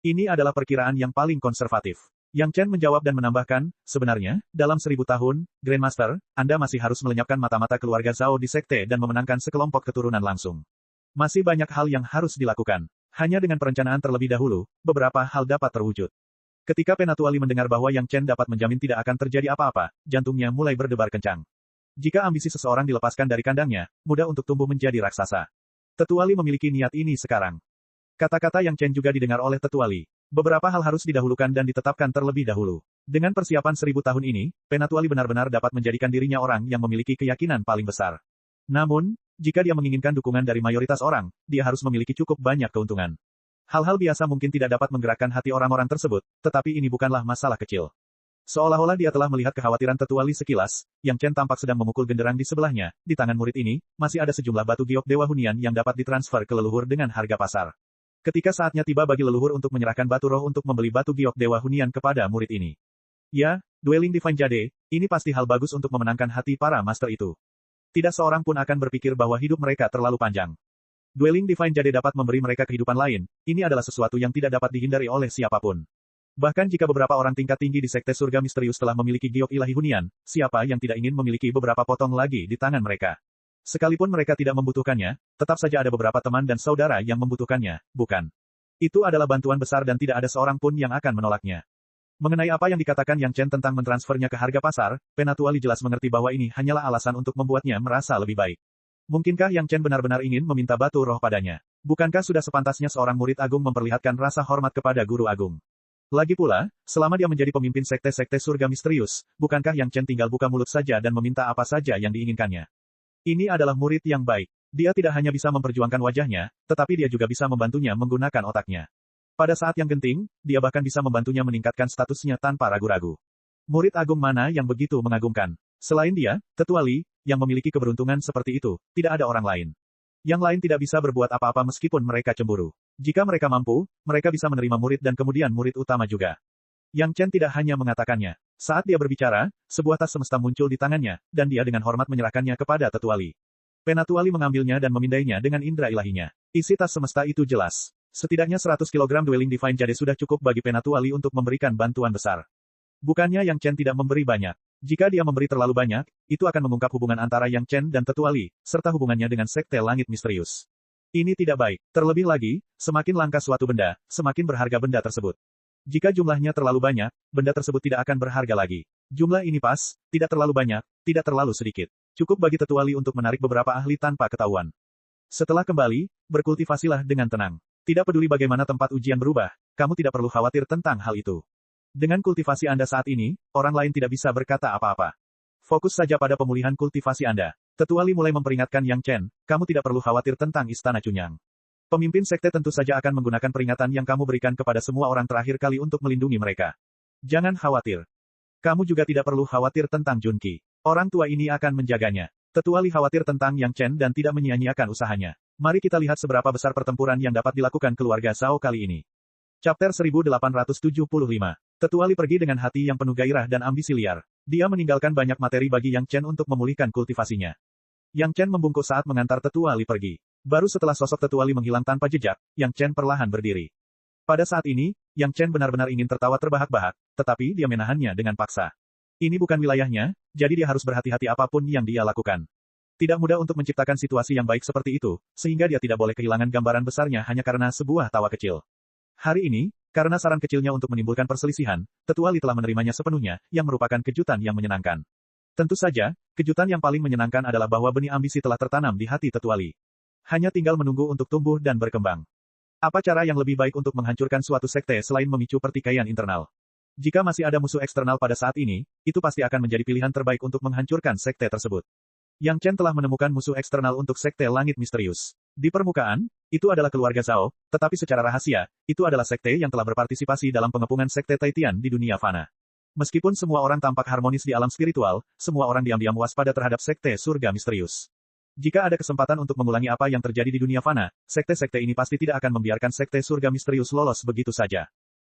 A: Ini adalah perkiraan yang paling konservatif. Yang Chen menjawab dan menambahkan, sebenarnya, dalam 1000 tahun, Grandmaster, Anda masih harus melenyapkan mata-mata keluarga Zhao di sekte dan memenangkan sekelompok keturunan langsung. Masih banyak hal yang harus dilakukan. Hanya dengan perencanaan terlebih dahulu, beberapa hal dapat terwujud. Ketika Penatua Li mendengar bahwa Yang Chen dapat menjamin tidak akan terjadi apa-apa, jantungnya mulai berdebar kencang. Jika ambisi seseorang dilepaskan dari kandangnya, mudah untuk tumbuh menjadi raksasa. Tetua Li memiliki niat ini sekarang. Kata-kata Yang Chen juga didengar oleh Tetua Li. Beberapa hal harus didahulukan dan ditetapkan terlebih dahulu. Dengan persiapan 1000 tahun ini, Penatua Li benar-benar dapat menjadikan dirinya orang yang memiliki keyakinan paling besar. Namun, jika dia menginginkan dukungan dari mayoritas orang, dia harus memiliki cukup banyak keuntungan. Hal-hal biasa mungkin tidak dapat menggerakkan hati orang-orang tersebut, tetapi ini bukanlah masalah kecil. Seolah-olah dia telah melihat kekhawatiran Tetua Li sekilas, Yang Chen tampak sedang memukul genderang di sebelahnya. Di tangan murid ini, masih ada sejumlah batu giok Dewa Hunian yang dapat ditransfer ke leluhur dengan harga pasar. Ketika saatnya tiba bagi leluhur untuk menyerahkan batu roh untuk membeli batu giok Dewa Hunian kepada murid ini. Ya, Dwelling Divine Jade, ini pasti hal bagus untuk memenangkan hati para master itu. Tidak seorang pun akan berpikir bahwa hidup mereka terlalu panjang. Dwelling Divine Jade dapat memberi mereka kehidupan lain, ini adalah sesuatu yang tidak dapat dihindari oleh siapapun. Bahkan jika beberapa orang tingkat tinggi di Sekte Surga Misterius telah memiliki giok ilahi hunian, siapa yang tidak ingin memiliki beberapa potong lagi di tangan mereka? Sekalipun mereka tidak membutuhkannya, tetap saja ada beberapa teman dan saudara yang membutuhkannya, bukan? Itu adalah bantuan besar dan tidak ada seorang pun yang akan menolaknya. Mengenai apa yang dikatakan Yang Chen tentang mentransfernya ke harga pasar, Penatua Li jelas mengerti bahwa ini hanyalah alasan untuk membuatnya merasa lebih baik. Mungkinkah Yang Chen benar-benar ingin meminta batu roh padanya? Bukankah sudah sepantasnya seorang murid agung memperlihatkan rasa hormat kepada guru agung? Lagi pula, selama dia menjadi pemimpin sekte-sekte surga misterius, bukankah Yang Chen tinggal buka mulut saja dan meminta apa saja yang diinginkannya? Ini adalah murid yang baik. Dia tidak hanya bisa memperjuangkan wajahnya, tetapi dia juga bisa membantunya menggunakan otaknya. Pada saat yang genting, dia bahkan bisa membantunya meningkatkan statusnya tanpa ragu-ragu. Murid agung mana yang begitu mengagumkan? Selain dia, Tetua Li, yang memiliki keberuntungan seperti itu, tidak ada orang lain. Yang lain tidak bisa berbuat apa-apa meskipun mereka cemburu. Jika mereka mampu, mereka bisa menerima murid dan kemudian murid utama juga. Yang Chen tidak hanya mengatakannya. Saat dia berbicara, sebuah tas semesta muncul di tangannya, dan dia dengan hormat menyerahkannya kepada Tetua Li. Penatua Li mengambilnya dan memindainya dengan indera ilahinya. Isi tas semesta itu jelas. Setidaknya 100 kg Dwelling Divine Jade sudah cukup bagi Penatua Li untuk memberikan bantuan besar. Bukannya Yang Chen tidak memberi banyak. Jika dia memberi terlalu banyak, itu akan mengungkap hubungan antara Yang Chen dan Tetua Li, serta hubungannya dengan Sekte Langit Misterius. Ini tidak baik. Terlebih lagi, semakin langka suatu benda, semakin berharga benda tersebut. Jika jumlahnya terlalu banyak, benda tersebut tidak akan berharga lagi. Jumlah ini pas, tidak terlalu banyak, tidak terlalu sedikit. Cukup bagi Tetua Li untuk menarik beberapa ahli tanpa ketahuan. Setelah kembali, berkultivasilah dengan tenang. Tidak peduli bagaimana tempat ujian berubah, kamu tidak perlu khawatir tentang hal itu. Dengan kultivasi Anda saat ini, orang lain tidak bisa berkata apa-apa. Fokus saja pada pemulihan kultivasi Anda. Tetua Li mulai memperingatkan Yang Chen, kamu tidak perlu khawatir tentang Istana Cunyang. Pemimpin sekte tentu saja akan menggunakan peringatan yang kamu berikan kepada semua orang terakhir kali untuk melindungi mereka. Jangan khawatir. Kamu juga tidak perlu khawatir tentang Junqi. Orang tua ini akan menjaganya. Tetua Li khawatir tentang Yang Chen dan tidak menyia-nyiakan usahanya. Mari kita lihat seberapa besar pertempuran yang dapat dilakukan keluarga Zhao kali ini. Chapter 1875. Tetua Li pergi dengan hati yang penuh gairah dan ambisi liar. Dia meninggalkan banyak materi bagi Yang Chen untuk memulihkan kultivasinya. Yang Chen membungkuk saat mengantar Tetua Li pergi. Baru setelah sosok Tetua Li menghilang tanpa jejak, Yang Chen perlahan berdiri. Pada saat ini, Yang Chen benar-benar ingin tertawa terbahak-bahak, tetapi dia menahannya dengan paksa. Ini bukan wilayahnya, jadi dia harus berhati-hati apapun yang dia lakukan. Tidak mudah untuk menciptakan situasi yang baik seperti itu, sehingga dia tidak boleh kehilangan gambaran besarnya hanya karena sebuah tawa kecil. Hari ini, karena saran kecilnya untuk menimbulkan perselisihan, Tetua Li telah menerimanya sepenuhnya, yang merupakan kejutan yang menyenangkan. Tentu saja, kejutan yang paling menyenangkan adalah bahwa benih ambisi telah tertanam di hati Tetua Li. Hanya tinggal menunggu untuk tumbuh dan berkembang. Apa cara yang lebih baik untuk menghancurkan suatu sekte selain memicu pertikaian internal? Jika masih ada musuh eksternal pada saat ini, itu pasti akan menjadi pilihan terbaik untuk menghancurkan sekte tersebut. Yang Chen telah menemukan musuh eksternal untuk sekte langit misterius. Di permukaan, itu adalah keluarga Zhao, tetapi secara rahasia, itu adalah sekte yang telah berpartisipasi dalam pengepungan sekte Taitian di dunia fana. Meskipun semua orang tampak harmonis di alam spiritual, semua orang diam-diam waspada terhadap sekte surga misterius. Jika ada kesempatan untuk mengulangi apa yang terjadi di dunia fana, sekte-sekte ini pasti tidak akan membiarkan sekte surga misterius lolos begitu saja.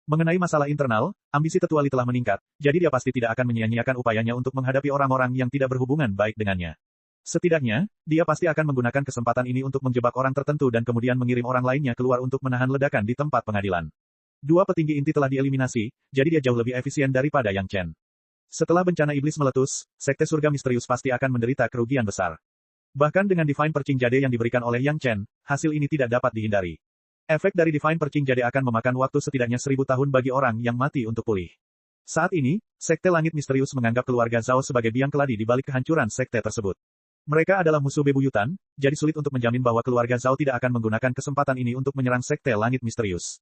A: Mengenai masalah internal, ambisi Tetua Li telah meningkat, jadi dia pasti tidak akan menyia-nyiakan upayanya untuk menghadapi orang-orang yang tidak berhubungan baik dengannya. Setidaknya, dia pasti akan menggunakan kesempatan ini untuk menjebak orang tertentu dan kemudian mengirim orang lainnya keluar untuk menahan ledakan di tempat pengadilan. Dua petinggi inti telah dieliminasi, jadi dia jauh lebih efisien daripada Yang Chen. Setelah bencana iblis meletus, sekte surga misterius pasti akan menderita kerugian besar. Bahkan dengan Divine Perching Jade yang diberikan oleh Yang Chen, hasil ini tidak dapat dihindari. Efek dari Divine Perching Jade akan memakan waktu setidaknya 1000 tahun bagi orang yang mati untuk pulih. Saat ini, sekte langit misterius menganggap keluarga Zhao sebagai biang keladi di balik kehancuran sekte tersebut. Mereka adalah musuh bebuyutan, jadi sulit untuk menjamin bahwa keluarga Zhao tidak akan menggunakan kesempatan ini untuk menyerang sekte langit misterius.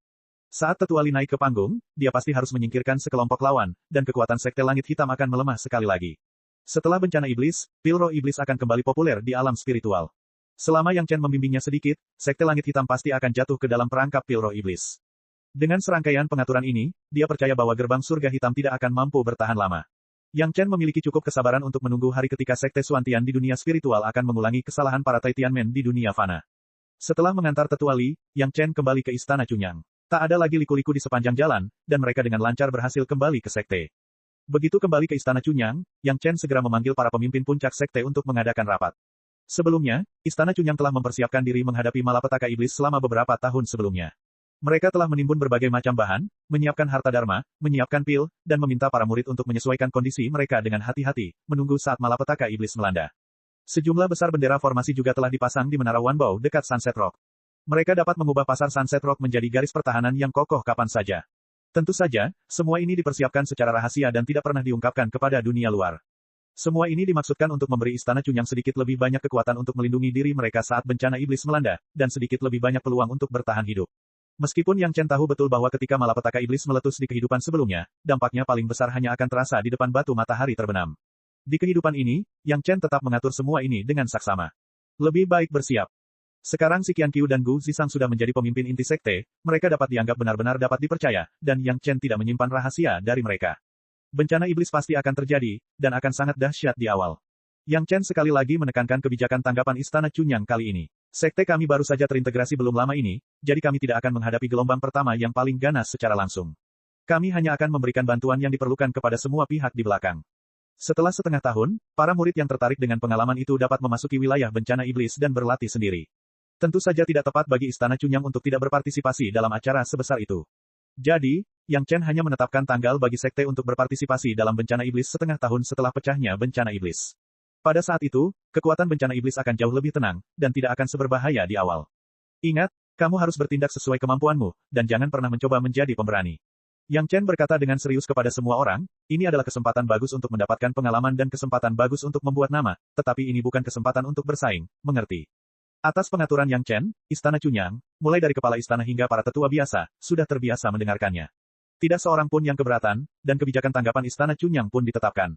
A: Saat Tetua Li naik ke panggung, dia pasti harus menyingkirkan sekelompok lawan, dan kekuatan sekte langit hitam akan melemah sekali lagi. Setelah bencana iblis, pil roh iblis akan kembali populer di alam spiritual. Selama Yang Chen membimbingnya sedikit, sekte langit hitam pasti akan jatuh ke dalam perangkap pil roh iblis. Dengan serangkaian pengaturan ini, dia percaya bahwa gerbang surga hitam tidak akan mampu bertahan lama. Yang Chen memiliki cukup kesabaran untuk menunggu hari ketika sekte Suantian di dunia spiritual akan mengulangi kesalahan para Taitianmen di dunia fana. Setelah mengantar Tetua Li, Yang Chen kembali ke Istana Chunyang. Tak ada lagi liku-liku di sepanjang jalan, dan mereka dengan lancar berhasil kembali ke sekte. Begitu kembali ke Istana Chunyang, Yang Chen segera memanggil para pemimpin puncak sekte untuk mengadakan rapat. Sebelumnya, Istana Chunyang telah mempersiapkan diri menghadapi malapetaka iblis selama beberapa tahun sebelumnya. Mereka telah menimbun berbagai macam bahan, menyiapkan harta dharma, menyiapkan pil, dan meminta para murid untuk menyesuaikan kondisi mereka dengan hati-hati, menunggu saat malapetaka iblis melanda. Sejumlah besar bendera formasi juga telah dipasang di Menara Wanbao dekat Sunset Rock. Mereka dapat mengubah pasar Sunset Rock menjadi garis pertahanan yang kokoh kapan saja. Tentu saja, semua ini dipersiapkan secara rahasia dan tidak pernah diungkapkan kepada dunia luar. Semua ini dimaksudkan untuk memberi Istana Chunyang sedikit lebih banyak kekuatan untuk melindungi diri mereka saat bencana iblis melanda, dan sedikit lebih banyak peluang untuk bertahan hidup. Meskipun Yang Chen tahu betul bahwa ketika malapetaka iblis meletus di kehidupan sebelumnya, dampaknya paling besar hanya akan terasa di depan batu matahari terbenam. Di kehidupan ini, Yang Chen tetap mengatur semua ini dengan saksama. Lebih baik bersiap. Sekarang si Qian Qiu dan Gu Zisang sudah menjadi pemimpin inti sekte, mereka dapat dianggap benar-benar dapat dipercaya, dan Yang Chen tidak menyimpan rahasia dari mereka. Bencana iblis pasti akan terjadi, dan akan sangat dahsyat di awal. Yang Chen sekali lagi menekankan kebijakan tanggapan Istana Chunyang kali ini. Sekte kami baru saja terintegrasi belum lama ini, jadi kami tidak akan menghadapi gelombang pertama yang paling ganas secara langsung. Kami hanya akan memberikan bantuan yang diperlukan kepada semua pihak di belakang. Setelah setengah tahun, para murid yang tertarik dengan pengalaman itu dapat memasuki wilayah bencana iblis dan berlatih sendiri. Tentu saja tidak tepat bagi Istana Chunyang untuk tidak berpartisipasi dalam acara sebesar itu. Jadi, Yang Chen hanya menetapkan tanggal bagi sekte untuk berpartisipasi dalam bencana iblis setengah tahun setelah pecahnya bencana iblis. Pada saat itu, kekuatan bencana iblis akan jauh lebih tenang, dan tidak akan seberbahaya di awal. Ingat, kamu harus bertindak sesuai kemampuanmu, dan jangan pernah mencoba menjadi pemberani. Yang Chen berkata dengan serius kepada semua orang, ini adalah kesempatan bagus untuk mendapatkan pengalaman dan kesempatan bagus untuk membuat nama, tetapi ini bukan kesempatan untuk bersaing, mengerti? Atas pengaturan Yang Chen, Istana Chunyang, mulai dari kepala istana hingga para tetua biasa, sudah terbiasa mendengarkannya. Tidak seorang pun yang keberatan, dan kebijakan tanggapan Istana Chunyang pun ditetapkan.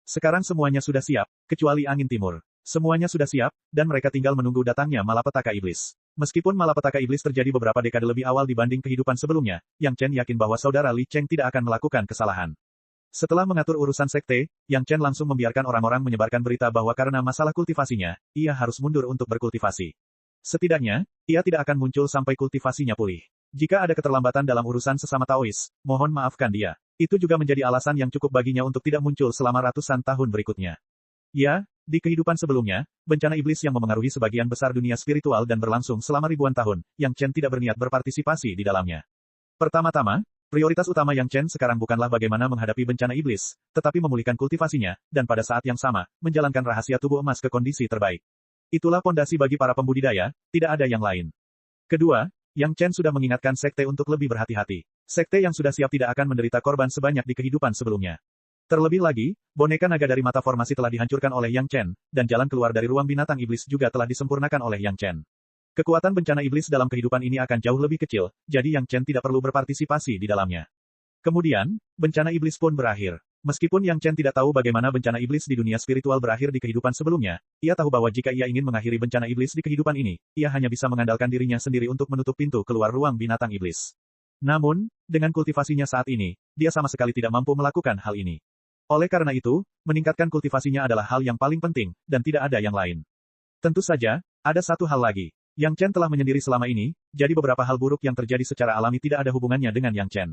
A: Sekarang semuanya sudah siap, kecuali angin timur. Semuanya sudah siap, dan mereka tinggal menunggu datangnya malapetaka iblis. Meskipun malapetaka iblis terjadi beberapa dekade lebih awal dibanding kehidupan sebelumnya, Yang Chen yakin bahwa saudara Li Cheng tidak akan melakukan kesalahan. Setelah mengatur urusan sekte, Yang Chen langsung membiarkan orang-orang menyebarkan berita bahwa karena masalah kultivasinya, ia harus mundur untuk berkultivasi. Setidaknya, ia tidak akan muncul sampai kultivasinya pulih. Jika ada keterlambatan dalam urusan sesama Taois, mohon maafkan dia. Itu juga menjadi alasan yang cukup baginya untuk tidak muncul selama ratusan tahun berikutnya. Ya, di kehidupan sebelumnya, bencana iblis yang memengaruhi sebagian besar dunia spiritual dan berlangsung selama ribuan tahun, Yang Chen tidak berniat berpartisipasi di dalamnya. Pertama-tama, prioritas utama Yang Chen sekarang bukanlah bagaimana menghadapi bencana iblis, tetapi memulihkan kultivasinya, dan pada saat yang sama, menjalankan rahasia tubuh emas ke kondisi terbaik. Itulah pondasi bagi para pembudidaya, tidak ada yang lain. Kedua, Yang Chen sudah mengingatkan sekte untuk lebih berhati-hati. Sekte yang sudah siap tidak akan menderita korban sebanyak di kehidupan sebelumnya. Terlebih lagi, boneka naga dari mata formasi telah dihancurkan oleh Yang Chen, dan jalan keluar dari ruang binatang iblis juga telah disempurnakan oleh Yang Chen. Kekuatan bencana iblis dalam kehidupan ini akan jauh lebih kecil, jadi Yang Chen tidak perlu berpartisipasi di dalamnya. Kemudian, bencana iblis pun berakhir. Meskipun Yang Chen tidak tahu bagaimana bencana iblis di dunia spiritual berakhir di kehidupan sebelumnya, ia tahu bahwa jika ia ingin mengakhiri bencana iblis di kehidupan ini, ia hanya bisa mengandalkan dirinya sendiri untuk menutup pintu keluar ruang binatang iblis. Namun, dengan kultivasinya saat ini, dia sama sekali tidak mampu melakukan hal ini. Oleh karena itu, meningkatkan kultivasinya adalah hal yang paling penting, dan tidak ada yang lain. Tentu saja, ada satu hal lagi. Yang Chen telah menyendiri selama ini, jadi beberapa hal buruk yang terjadi secara alami tidak ada hubungannya dengan Yang Chen.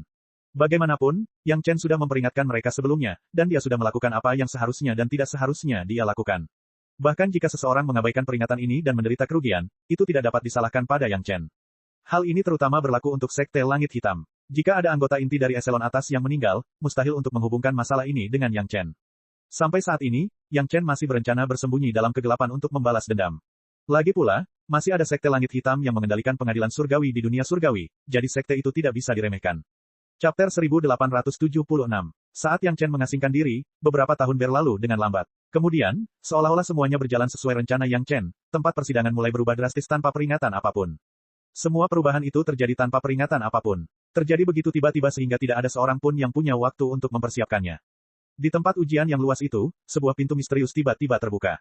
A: Bagaimanapun, Yang Chen sudah memperingatkan mereka sebelumnya, dan dia sudah melakukan apa yang seharusnya dan tidak seharusnya dia lakukan. Bahkan jika seseorang mengabaikan peringatan ini dan menderita kerugian, itu tidak dapat disalahkan pada Yang Chen. Hal ini terutama berlaku untuk Sekte Langit Hitam. Jika ada anggota inti dari eselon atas yang meninggal, mustahil untuk menghubungkan masalah ini dengan Yang Chen. Sampai saat ini, Yang Chen masih berencana bersembunyi dalam kegelapan untuk membalas dendam. Lagi pula, masih ada Sekte Langit Hitam yang mengendalikan pengadilan surgawi di dunia surgawi, jadi sekte itu tidak bisa diremehkan. Chapter 1876. Saat Yang Chen mengasingkan diri, beberapa tahun berlalu dengan lambat. Kemudian, seolah-olah semuanya berjalan sesuai rencana Yang Chen, tempat persidangan mulai berubah drastis tanpa peringatan apapun. Semua perubahan itu terjadi tanpa peringatan apapun. Terjadi begitu tiba-tiba sehingga tidak ada seorang pun yang punya waktu untuk mempersiapkannya. Di tempat ujian yang luas itu, sebuah pintu misterius tiba-tiba terbuka.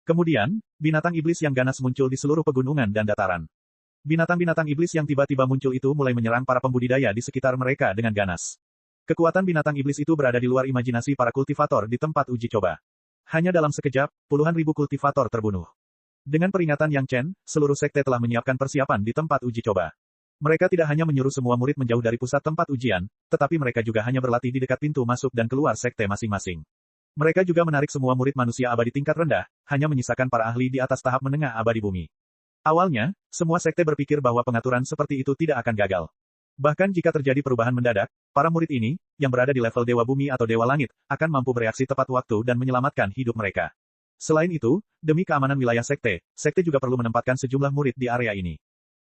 A: Kemudian, binatang iblis yang ganas muncul di seluruh pegunungan dan dataran. Binatang-binatang iblis yang tiba-tiba muncul itu mulai menyerang para pembudidaya di sekitar mereka dengan ganas. Kekuatan binatang iblis itu berada di luar imajinasi para kultivator di tempat uji coba. Hanya dalam sekejap, puluhan ribu kultivator terbunuh. Dengan peringatan Yang Chen, seluruh sekte telah menyiapkan persiapan di tempat uji coba. Mereka tidak hanya menyuruh semua murid menjauh dari pusat tempat ujian, tetapi mereka juga hanya berlatih di dekat pintu masuk dan keluar sekte masing-masing. Mereka juga menarik semua murid manusia abadi tingkat rendah, hanya menyisakan para ahli di atas tahap menengah abadi bumi. Awalnya, semua sekte berpikir bahwa pengaturan seperti itu tidak akan gagal. Bahkan jika terjadi perubahan mendadak, para murid ini, yang berada di level Dewa Bumi atau Dewa Langit, akan mampu bereaksi tepat waktu dan menyelamatkan hidup mereka. Selain itu, demi keamanan wilayah sekte, sekte juga perlu menempatkan sejumlah murid di area ini.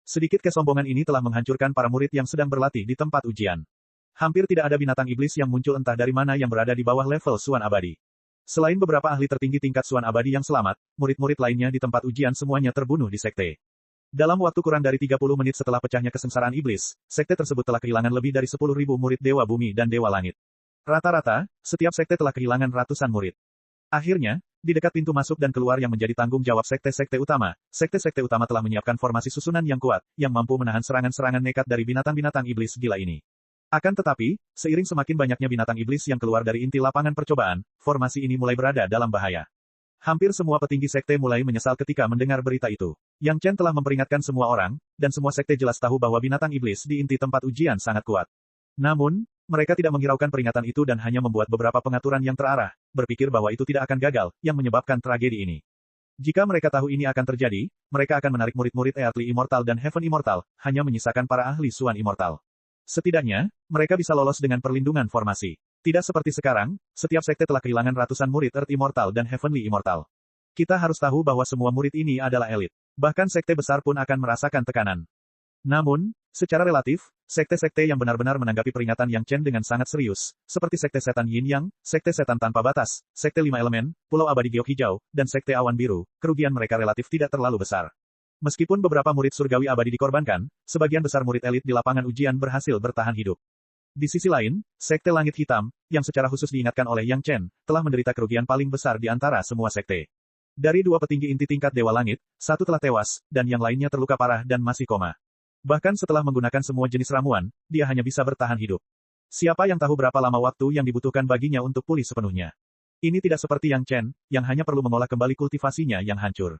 A: Sedikit kesombongan ini telah menghancurkan para murid yang sedang berlatih di tempat ujian. Hampir tidak ada binatang iblis yang muncul entah dari mana yang berada di bawah level Suan Abadi. Selain beberapa ahli tertinggi tingkat Suan Abadi yang selamat, murid-murid lainnya di tempat ujian semuanya terbunuh di sekte. Dalam waktu kurang dari 30 menit setelah pecahnya kesengsaraan iblis, sekte tersebut telah kehilangan lebih dari 10.000 murid Dewa Bumi dan Dewa Langit. Rata-rata, setiap sekte telah kehilangan ratusan murid. Akhirnya, di dekat pintu masuk dan keluar yang menjadi tanggung jawab sekte-sekte utama telah menyiapkan formasi susunan yang kuat, yang mampu menahan serangan-serangan nekat dari binatang-binatang iblis gila ini. Akan tetapi, seiring semakin banyaknya binatang iblis yang keluar dari inti lapangan percobaan, formasi ini mulai berada dalam bahaya. Hampir semua petinggi sekte mulai menyesal ketika mendengar berita itu. Yang Chen telah memperingatkan semua orang, dan semua sekte jelas tahu bahwa binatang iblis di inti tempat ujian sangat kuat. Namun, mereka tidak menghiraukan peringatan itu dan hanya membuat beberapa pengaturan yang terarah, berpikir bahwa itu tidak akan gagal, yang menyebabkan tragedi ini. Jika mereka tahu ini akan terjadi, mereka akan menarik murid-murid Earthly Immortal dan Heaven Immortal, hanya menyisakan para ahli Suan Immortal. Setidaknya, mereka bisa lolos dengan perlindungan formasi. Tidak seperti sekarang, setiap sekte telah kehilangan ratusan murid Earth Immortal dan Heavenly Immortal. Kita harus tahu bahwa semua murid ini adalah elit. Bahkan sekte besar pun akan merasakan tekanan. Namun, secara relatif, sekte-sekte yang benar-benar menanggapi peringatan Yang Chen dengan sangat serius, seperti sekte setan Yin Yang, sekte setan tanpa batas, sekte 5 elemen, Pulau Abadi Giok Hijau, dan sekte awan biru, kerugian mereka relatif tidak terlalu besar. Meskipun beberapa murid surgawi abadi dikorbankan, sebagian besar murid elit di lapangan ujian berhasil bertahan hidup. Di sisi lain, sekte Langit Hitam, yang secara khusus diingatkan oleh Yang Chen, telah menderita kerugian paling besar di antara semua sekte. Dari dua petinggi inti tingkat Dewa Langit, satu telah tewas, dan yang lainnya terluka parah dan masih koma. Bahkan setelah menggunakan semua jenis ramuan, dia hanya bisa bertahan hidup. Siapa yang tahu berapa lama waktu yang dibutuhkan baginya untuk pulih sepenuhnya? Ini tidak seperti Yang Chen, yang hanya perlu mengolah kembali kultivasinya yang hancur.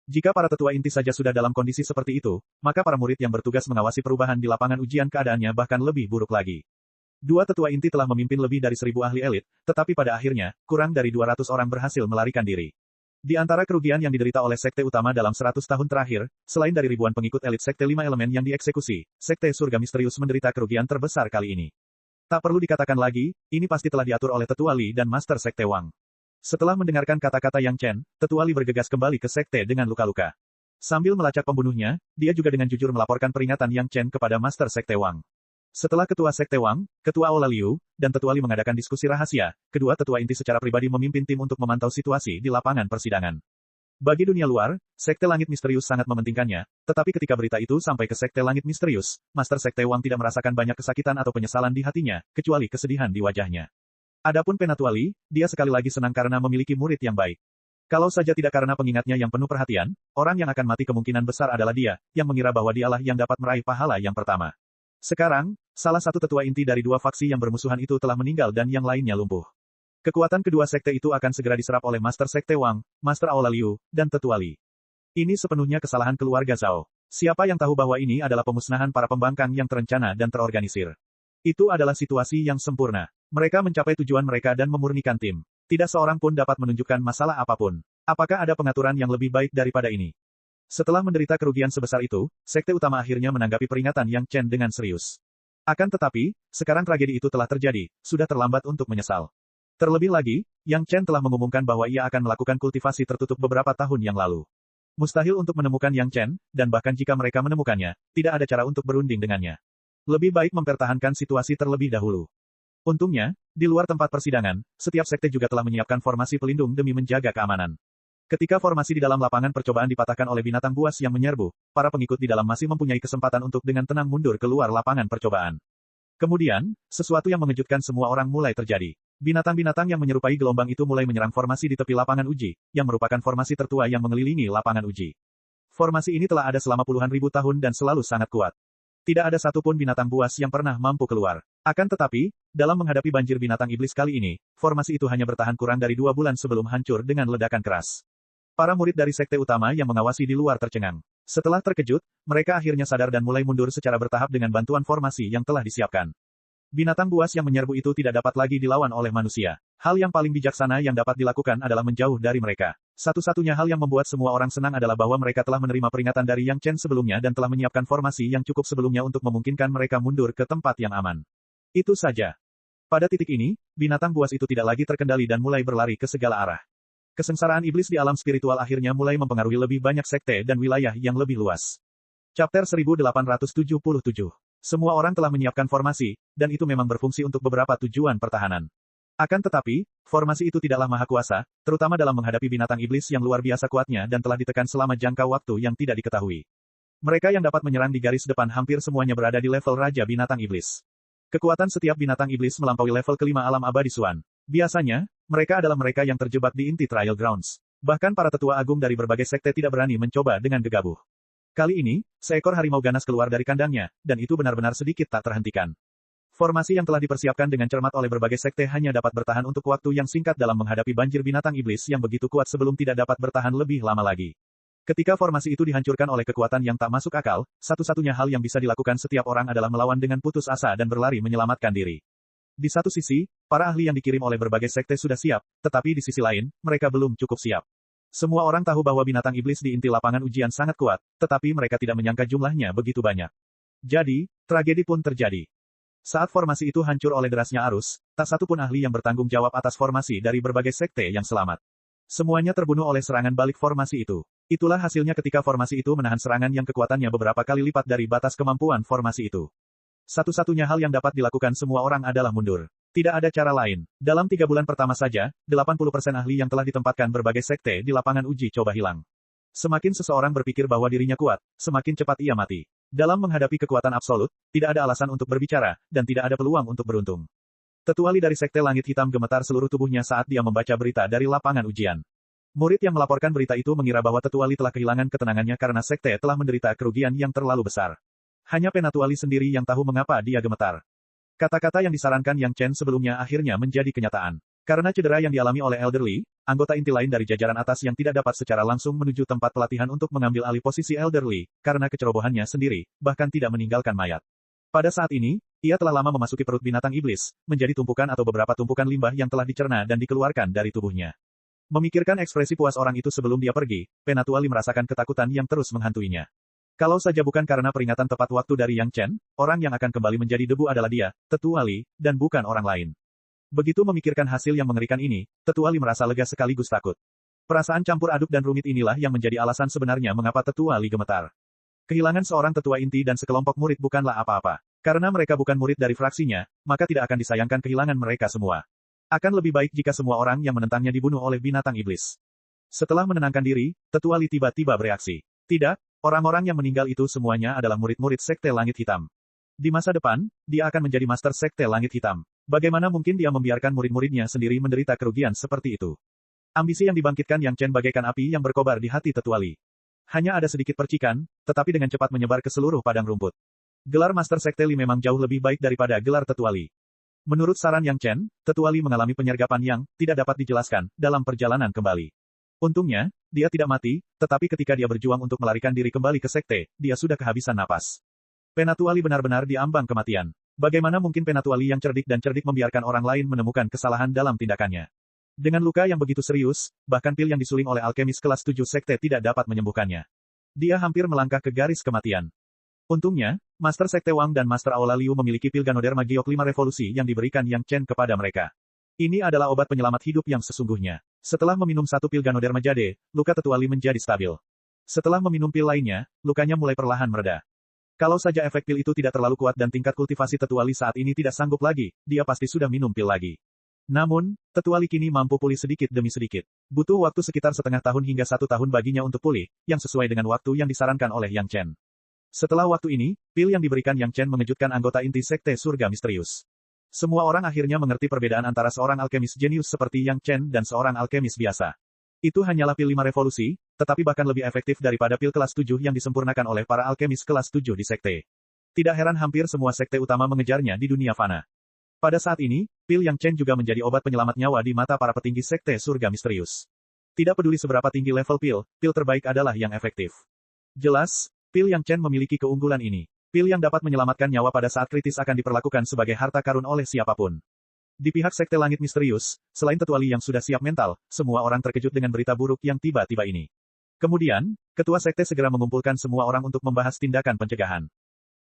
A: Jika para tetua inti saja sudah dalam kondisi seperti itu, maka para murid yang bertugas mengawasi perubahan di lapangan ujian keadaannya bahkan lebih buruk lagi. Dua tetua inti telah memimpin lebih dari 1.000 ahli elit, tetapi pada akhirnya, kurang dari 200 orang berhasil melarikan diri. Di antara kerugian yang diderita oleh sekte utama dalam 100 tahun terakhir, selain dari ribuan pengikut elit sekte 5 elemen yang dieksekusi, sekte surga misterius menderita kerugian terbesar kali ini. Tak perlu dikatakan lagi, ini pasti telah diatur oleh Tetua Li dan Master Sekte Wang. Setelah mendengarkan kata-kata Yang Chen, Tetua Li bergegas kembali ke sekte dengan luka-luka. Sambil melacak pembunuhnya, dia juga dengan jujur melaporkan peringatan Yang Chen kepada Master Sekte Wang. Setelah Ketua Sekte Wang, Ketua Aula Liu, dan Tetua Li mengadakan diskusi rahasia, kedua tetua inti secara pribadi memimpin tim untuk memantau situasi di lapangan persidangan. Bagi dunia luar, Sekte Langit Misterius sangat mementingkannya, tetapi ketika berita itu sampai ke Sekte Langit Misterius, Master Sekte Wang tidak merasakan banyak kesakitan atau penyesalan di hatinya, kecuali kesedihan di wajahnya. Adapun Penatua Li, dia sekali lagi senang karena memiliki murid yang baik. Kalau saja tidak karena pengingatnya yang penuh perhatian, orang yang akan mati kemungkinan besar adalah dia, yang mengira bahwa dialah yang dapat meraih pahala yang pertama. Sekarang, salah satu tetua inti dari dua faksi yang bermusuhan itu telah meninggal dan yang lainnya lumpuh. Kekuatan kedua sekte itu akan segera diserap oleh Master Sekte Wang, Master Aula Liu, dan Tetua Li. Ini sepenuhnya kesalahan keluarga Zhao. Siapa yang tahu bahwa ini adalah pemusnahan para pembangkang yang terencana dan terorganisir? Itu adalah situasi yang sempurna. Mereka mencapai tujuan mereka dan memurnikan tim. Tidak seorang pun dapat menunjukkan masalah apapun. Apakah ada pengaturan yang lebih baik daripada ini? Setelah menderita kerugian sebesar itu, sekte utama akhirnya menanggapi peringatan Yang Chen dengan serius. Akan tetapi, sekarang tragedi itu telah terjadi, sudah terlambat untuk menyesal. Terlebih lagi, Yang Chen telah mengumumkan bahwa ia akan melakukan kultivasi tertutup beberapa tahun yang lalu. Mustahil untuk menemukan Yang Chen, dan bahkan jika mereka menemukannya, tidak ada cara untuk berunding dengannya. Lebih baik mempertahankan situasi terlebih dahulu. Untungnya, di luar tempat persidangan, setiap sekte juga telah menyiapkan formasi pelindung demi menjaga keamanan. Ketika formasi di dalam lapangan percobaan dipatahkan oleh binatang buas yang menyerbu, para pengikut di dalam masih mempunyai kesempatan untuk dengan tenang mundur keluar lapangan percobaan. Kemudian, sesuatu yang mengejutkan semua orang mulai terjadi. Binatang-binatang yang menyerupai gelombang itu mulai menyerang formasi di tepi lapangan uji, yang merupakan formasi tertua yang mengelilingi lapangan uji. Formasi ini telah ada selama puluhan ribu tahun dan selalu sangat kuat. Tidak ada satupun binatang buas yang pernah mampu keluar. Akan tetapi, dalam menghadapi banjir binatang iblis kali ini, formasi itu hanya bertahan kurang dari 2 bulan sebelum hancur dengan ledakan keras. Para murid dari sekte utama yang mengawasi di luar tercengang. Setelah terkejut, mereka akhirnya sadar dan mulai mundur secara bertahap dengan bantuan formasi yang telah disiapkan. Binatang buas yang menyerbu itu tidak dapat lagi dilawan oleh manusia. Hal yang paling bijaksana yang dapat dilakukan adalah menjauh dari mereka. Satu-satunya hal yang membuat semua orang senang adalah bahwa mereka telah menerima peringatan dari Yang Chen sebelumnya dan telah menyiapkan formasi yang cukup sebelumnya untuk memungkinkan mereka mundur ke tempat yang aman. Itu saja. Pada titik ini, binatang buas itu tidak lagi terkendali dan mulai berlari ke segala arah. Kesengsaraan iblis di alam spiritual akhirnya mulai mempengaruhi lebih banyak sekte dan wilayah yang lebih luas. Chapter 1877. Semua orang telah menyiapkan formasi, dan itu memang berfungsi untuk beberapa tujuan pertahanan. Akan tetapi, formasi itu tidaklah maha kuasa, terutama dalam menghadapi binatang iblis yang luar biasa kuatnya dan telah ditekan selama jangka waktu yang tidak diketahui. Mereka yang dapat menyerang di garis depan hampir semuanya berada di level Raja Binatang Iblis. Kekuatan setiap binatang iblis melampaui level kelima alam abadi Suan. Biasanya, mereka adalah mereka yang terjebak di inti Trial Grounds. Bahkan para tetua agung dari berbagai sekte tidak berani mencoba dengan gegabah. Kali ini, seekor harimau ganas keluar dari kandangnya, dan itu benar-benar sedikit tak terhentikan. Formasi yang telah dipersiapkan dengan cermat oleh berbagai sekte hanya dapat bertahan untuk waktu yang singkat dalam menghadapi banjir binatang iblis yang begitu kuat sebelum tidak dapat bertahan lebih lama lagi. Ketika formasi itu dihancurkan oleh kekuatan yang tak masuk akal, satu-satunya hal yang bisa dilakukan setiap orang adalah melawan dengan putus asa dan berlari menyelamatkan diri. Di satu sisi, para ahli yang dikirim oleh berbagai sekte sudah siap, tetapi di sisi lain, mereka belum cukup siap. Semua orang tahu bahwa binatang iblis di inti lapangan ujian sangat kuat, tetapi mereka tidak menyangka jumlahnya begitu banyak. Jadi, tragedi pun terjadi. Saat formasi itu hancur oleh derasnya arus, tak satu pun ahli yang bertanggung jawab atas formasi dari berbagai sekte yang selamat. Semuanya terbunuh oleh serangan balik formasi itu. Itulah hasilnya ketika formasi itu menahan serangan yang kekuatannya beberapa kali lipat dari batas kemampuan formasi itu. Satu-satunya hal yang dapat dilakukan semua orang adalah mundur. Tidak ada cara lain. Dalam 3 bulan pertama saja, 80% ahli yang telah ditempatkan berbagai sekte di lapangan uji coba hilang. Semakin seseorang berpikir bahwa dirinya kuat, semakin cepat ia mati. Dalam menghadapi kekuatan absolut, tidak ada alasan untuk berbicara, dan tidak ada peluang untuk beruntung. Tetua Li dari Sekte Langit Hitam gemetar seluruh tubuhnya saat dia membaca berita dari lapangan ujian. Murid yang melaporkan berita itu mengira bahwa Tetua Li telah kehilangan ketenangannya karena sekte telah menderita kerugian yang terlalu besar. Hanya Penatua Li sendiri yang tahu mengapa dia gemetar. Kata-kata yang disarankan Yang Chen sebelumnya akhirnya menjadi kenyataan. Karena cedera yang dialami oleh Elder Li, anggota inti lain dari jajaran atas yang tidak dapat secara langsung menuju tempat pelatihan untuk mengambil alih posisi Elder Li, karena kecerobohannya sendiri, bahkan tidak meninggalkan mayat. Pada saat ini, ia telah lama memasuki perut binatang iblis, menjadi tumpukan atau beberapa tumpukan limbah yang telah dicerna dan dikeluarkan dari tubuhnya. Memikirkan ekspresi puas orang itu sebelum dia pergi, Penatua Li merasakan ketakutan yang terus menghantuinya. Kalau saja bukan karena peringatan tepat waktu dari Yang Chen, orang yang akan kembali menjadi debu adalah dia, Tetua Li, dan bukan orang lain. Begitu memikirkan hasil yang mengerikan ini, Tetua Li merasa lega sekaligus takut. Perasaan campur aduk dan rumit inilah yang menjadi alasan sebenarnya mengapa Tetua Li gemetar. Kehilangan seorang tetua inti dan sekelompok murid bukanlah apa-apa. Karena mereka bukan murid dari fraksinya, maka tidak akan disayangkan kehilangan mereka semua. Akan lebih baik jika semua orang yang menentangnya dibunuh oleh binatang iblis. Setelah menenangkan diri, Tetua Li tiba-tiba bereaksi. Tidak, orang-orang yang meninggal itu semuanya adalah murid-murid Sekte Langit Hitam. Di masa depan, dia akan menjadi Master Sekte Langit Hitam. Bagaimana mungkin dia membiarkan murid-muridnya sendiri menderita kerugian seperti itu? Ambisi yang dibangkitkan Yang Chen bagaikan api yang berkobar di hati Tetua Li. Hanya ada sedikit percikan, tetapi dengan cepat menyebar ke seluruh padang rumput. Gelar Master Sekte Li memang jauh lebih baik daripada gelar Tetua Li. Menurut saran Yang Chen, Tetua Li mengalami penyergapan yang tidak dapat dijelaskan dalam perjalanan kembali. Untungnya, dia tidak mati, tetapi ketika dia berjuang untuk melarikan diri kembali ke sekte, dia sudah kehabisan napas. Penatua Li benar-benar diambang kematian. Bagaimana mungkin Penatua Li yang cerdik dan cerdik membiarkan orang lain menemukan kesalahan dalam tindakannya? Dengan luka yang begitu serius, bahkan pil yang disuling oleh alkemis kelas 7 sekte tidak dapat menyembuhkannya. Dia hampir melangkah ke garis kematian. Untungnya, Master Sekte Wang dan Master Aula Liu memiliki pil Ganoderma Giok 5 revolusi yang diberikan Yang Chen kepada mereka. Ini adalah obat penyelamat hidup yang sesungguhnya. Setelah meminum satu pil Ganoderma Jade, luka Tetua Li menjadi stabil. Setelah meminum pil lainnya, lukanya mulai perlahan mereda. Kalau saja efek pil itu tidak terlalu kuat dan tingkat kultivasi Tetua Li saat ini tidak sanggup lagi, dia pasti sudah minum pil lagi. Namun, Tetua Li kini mampu pulih sedikit demi sedikit. Butuh waktu sekitar setengah tahun hingga 1 tahun baginya untuk pulih, yang sesuai dengan waktu yang disarankan oleh Yang Chen. Setelah waktu ini, pil yang diberikan Yang Chen mengejutkan anggota inti Sekte Surga Misterius. Semua orang akhirnya mengerti perbedaan antara seorang alkemis jenius seperti Yang Chen dan seorang alkemis biasa. Itu hanyalah pil 5 revolusi, tetapi bahkan lebih efektif daripada pil kelas 7 yang disempurnakan oleh para alkemis kelas 7 di sekte. Tidak heran hampir semua sekte utama mengejarnya di dunia fana. Pada saat ini, pil Yang Chen juga menjadi obat penyelamat nyawa di mata para petinggi Sekte Surga Misterius. Tidak peduli seberapa tinggi level pil terbaik adalah yang efektif. Jelas, pil Yang Chen memiliki keunggulan ini. Pil yang dapat menyelamatkan nyawa pada saat kritis akan diperlakukan sebagai harta karun oleh siapapun. Di pihak Sekte Langit Misterius, selain Tetua Li yang sudah siap mental, semua orang terkejut dengan berita buruk yang tiba-tiba ini. Kemudian, Ketua Sekte segera mengumpulkan semua orang untuk membahas tindakan pencegahan.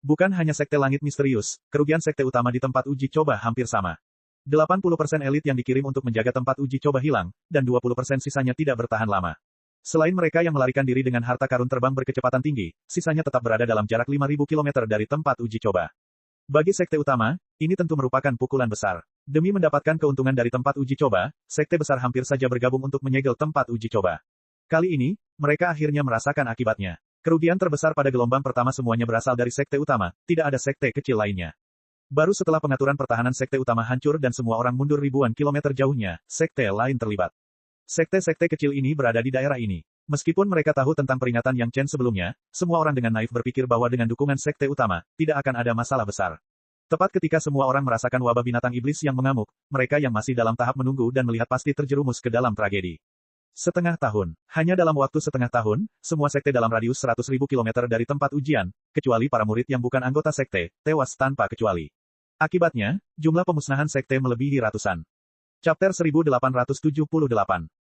A: Bukan hanya Sekte Langit Misterius, kerugian Sekte utama di tempat uji coba hampir sama. 80% elit yang dikirim untuk menjaga tempat uji coba hilang, dan 20% sisanya tidak bertahan lama. Selain mereka yang melarikan diri dengan harta karun terbang berkecepatan tinggi, sisanya tetap berada dalam jarak 5.000 km dari tempat uji coba. Bagi sekte utama, ini tentu merupakan pukulan besar. Demi mendapatkan keuntungan dari tempat uji coba, sekte besar hampir saja bergabung untuk menyegel tempat uji coba. Kali ini, mereka akhirnya merasakan akibatnya. Kerugian terbesar pada gelombang pertama semuanya berasal dari sekte utama, tidak ada sekte kecil lainnya. Baru setelah pengaturan pertahanan sekte utama hancur dan semua orang mundur ribuan kilometer jauhnya, sekte lain terlibat. Sekte-sekte kecil ini berada di daerah ini. Meskipun mereka tahu tentang peringatan Yang Chen sebelumnya, semua orang dengan naif berpikir bahwa dengan dukungan sekte utama, tidak akan ada masalah besar. Tepat ketika semua orang merasakan wabah binatang iblis yang mengamuk, mereka yang masih dalam tahap menunggu dan melihat pasti terjerumus ke dalam tragedi. Setengah tahun. Hanya dalam waktu setengah tahun, semua sekte dalam radius 100.000 km dari tempat ujian, kecuali para murid yang bukan anggota sekte, tewas tanpa kecuali. Akibatnya, jumlah pemusnahan sekte melebihi ratusan. Chapter 1878.